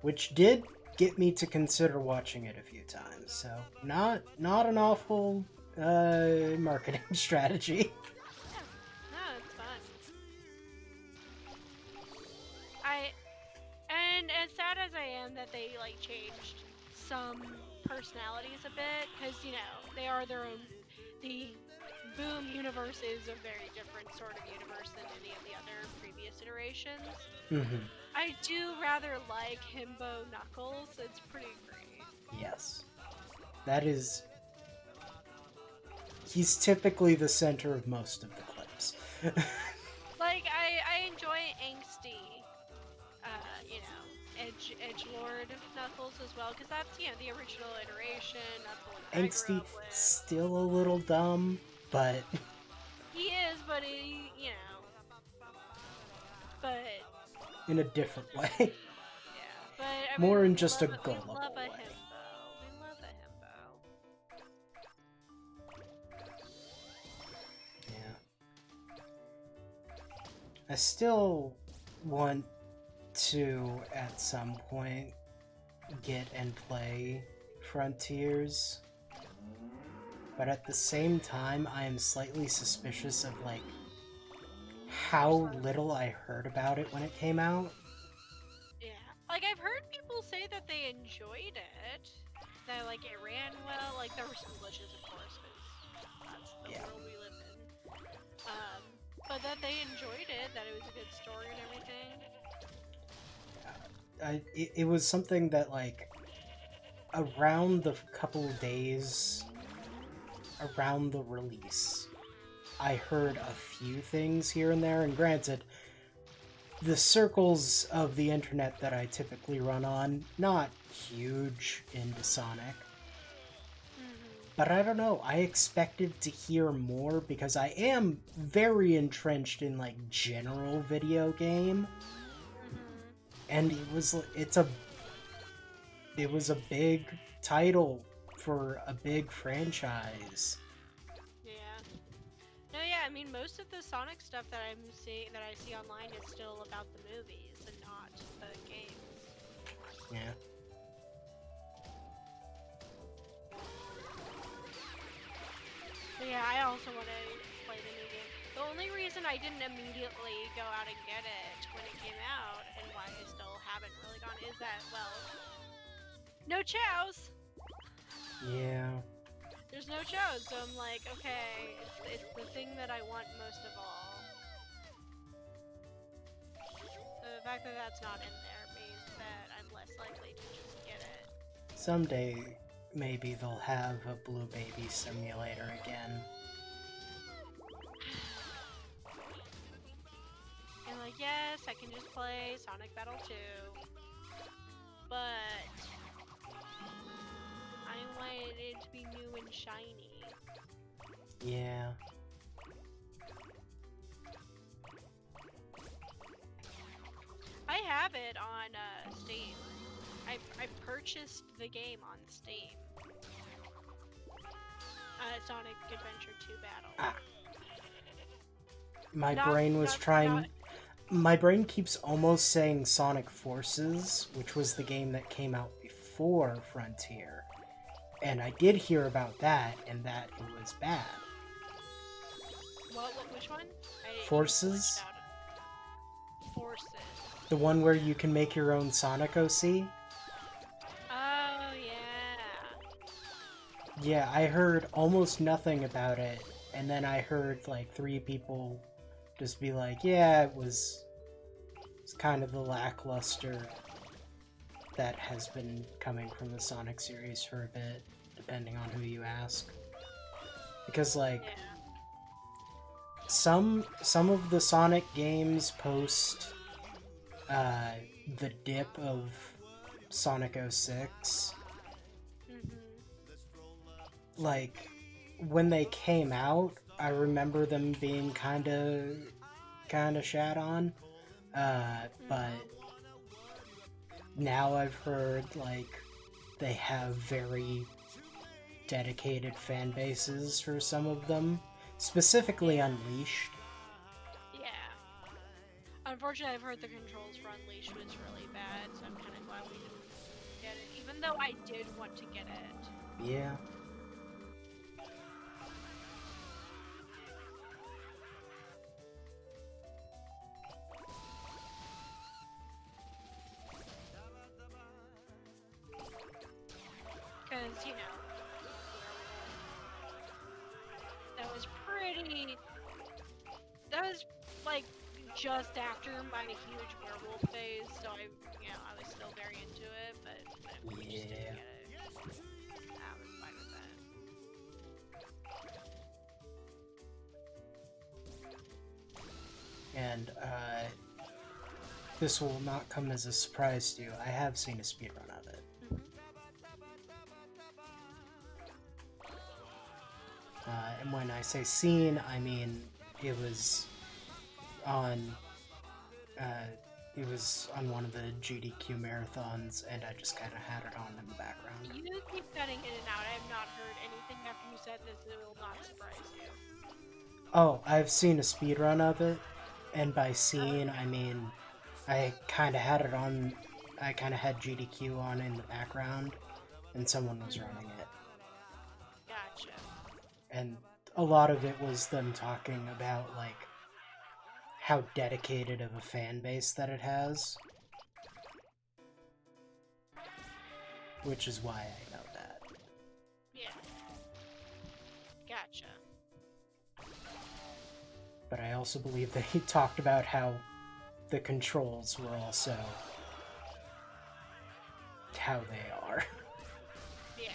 Which did get me to consider watching it a few times. So not an awful marketing strategy. No, it's fun. And as sad as I am that they like changed some personalities a bit, because you know they are their own. The Boom universe is a very different sort of universe than any of the other previous iterations. I do rather like Himbo Knuckles. It's pretty great. Yes. That is... He's typically the center of most of the clips. Like, I enjoy angsty, you know, edgelord Knuckles as well, because that's, you know, the original iteration. That's the one that I grew Angsty, up with. still a little dumb, but... He is, but he, you know, but... in a different way. Yeah, but I More mean, in just a we gullible love a way. himbo. We love a himbo. Yeah. I still want to, at some point, get and play Frontiers. But at the same time, I am slightly suspicious of, like, how little I heard about it when it came out. that they enjoyed it. That like it ran well. Like there were some glitches, of course, because that's the world we live in. But that they enjoyed it. That it was a good story and everything. It was something that, like, around the couple days around the release, I heard a few things here and there, and granted, the circles of the internet that I typically run on, not huge into Sonic. But I don't know, I expected to hear more because I am very entrenched in, like, general video game. And it was a big title for a big franchise. Yeah. No, yeah. I mean, most of the Sonic stuff that I see online is still about the movies and not the games. Yeah. But yeah, I also want to play the new game. The only reason I didn't immediately go out and get it when it came out, and why I still haven't really gone, is that, well, no chows! Yeah. There's no chows, so I'm like, okay, it's the thing that I want most of all. So the fact that that's not in there means that I'm less likely to just get it. Someday, maybe they'll have a Blue Baby simulator again. And like, yes, I can just play Sonic Battle 2, but I wanted it to be new and shiny. Yeah. I have it on Steam. I purchased the game on Steam. Sonic Adventure 2 Battle. My brain was trying... My brain keeps almost saying Sonic Forces, which was the game that came out before Frontier. And I did hear about that, and that it was bad. Which one? Forces? Forces. The one where you can make your own Sonic OC? Oh, yeah. Yeah, I heard almost nothing about it, and then I heard like 3 people just be like, yeah, it's kind of the lackluster that has been coming from the Sonic series for a bit, depending on who you ask. Because, like, some of the Sonic games post the dip of Sonic 06. Like, when they came out, I remember them being kind of shat on, but now I've heard, like, they have very dedicated fan bases for some of them, specifically Unleashed. Yeah. Unfortunately, I've heard the controls for Unleashed was really bad, so I'm kind of glad we didn't get it, even though I did want to get it. Yeah. Because, you know, that was like just after my huge werewolf phase, so I was still very into it, but we just didn't get it. I was fine with that. And, this will not come as a surprise to you. I have seen a speedrun of it. And when I say seen, I mean it was on one of the GDQ marathons, and I just kind of had it on in the background. You keep cutting in and out. I have not heard anything after you said this that will not surprise you. Oh, I've seen a speedrun of it, and by seen, I mean I kind of had it on. I kind of had GDQ on in the background, and someone was running it. Gotcha. And a lot of it was them talking about, like, how dedicated of a fan base that it has. which is why I know that. Yeah. Gotcha. But I also believe that he talked about how the controls were also how they are. Yeah.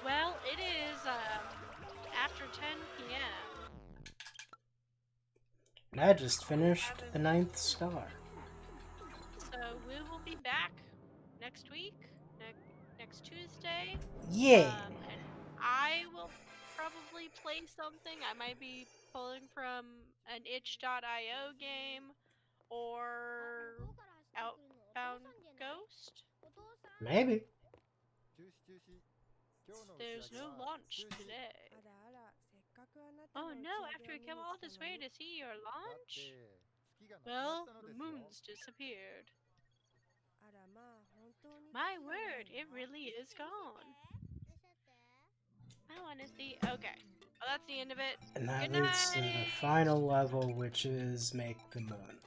Well, it is after 10 p.m. And I just finished the 9th star. So we will be back next week, next Tuesday. Yeah! And I will probably play something. I might be pulling from an itch.io game or Outbound Ghost. Maybe. There's no launch today. Oh no, after we came all this way to see your launch? Well, the moon's disappeared. My word, it really is gone. I want to see. Okay. Well, that's the end of it. And that Good leads to the night. final level, which is Make the Moon.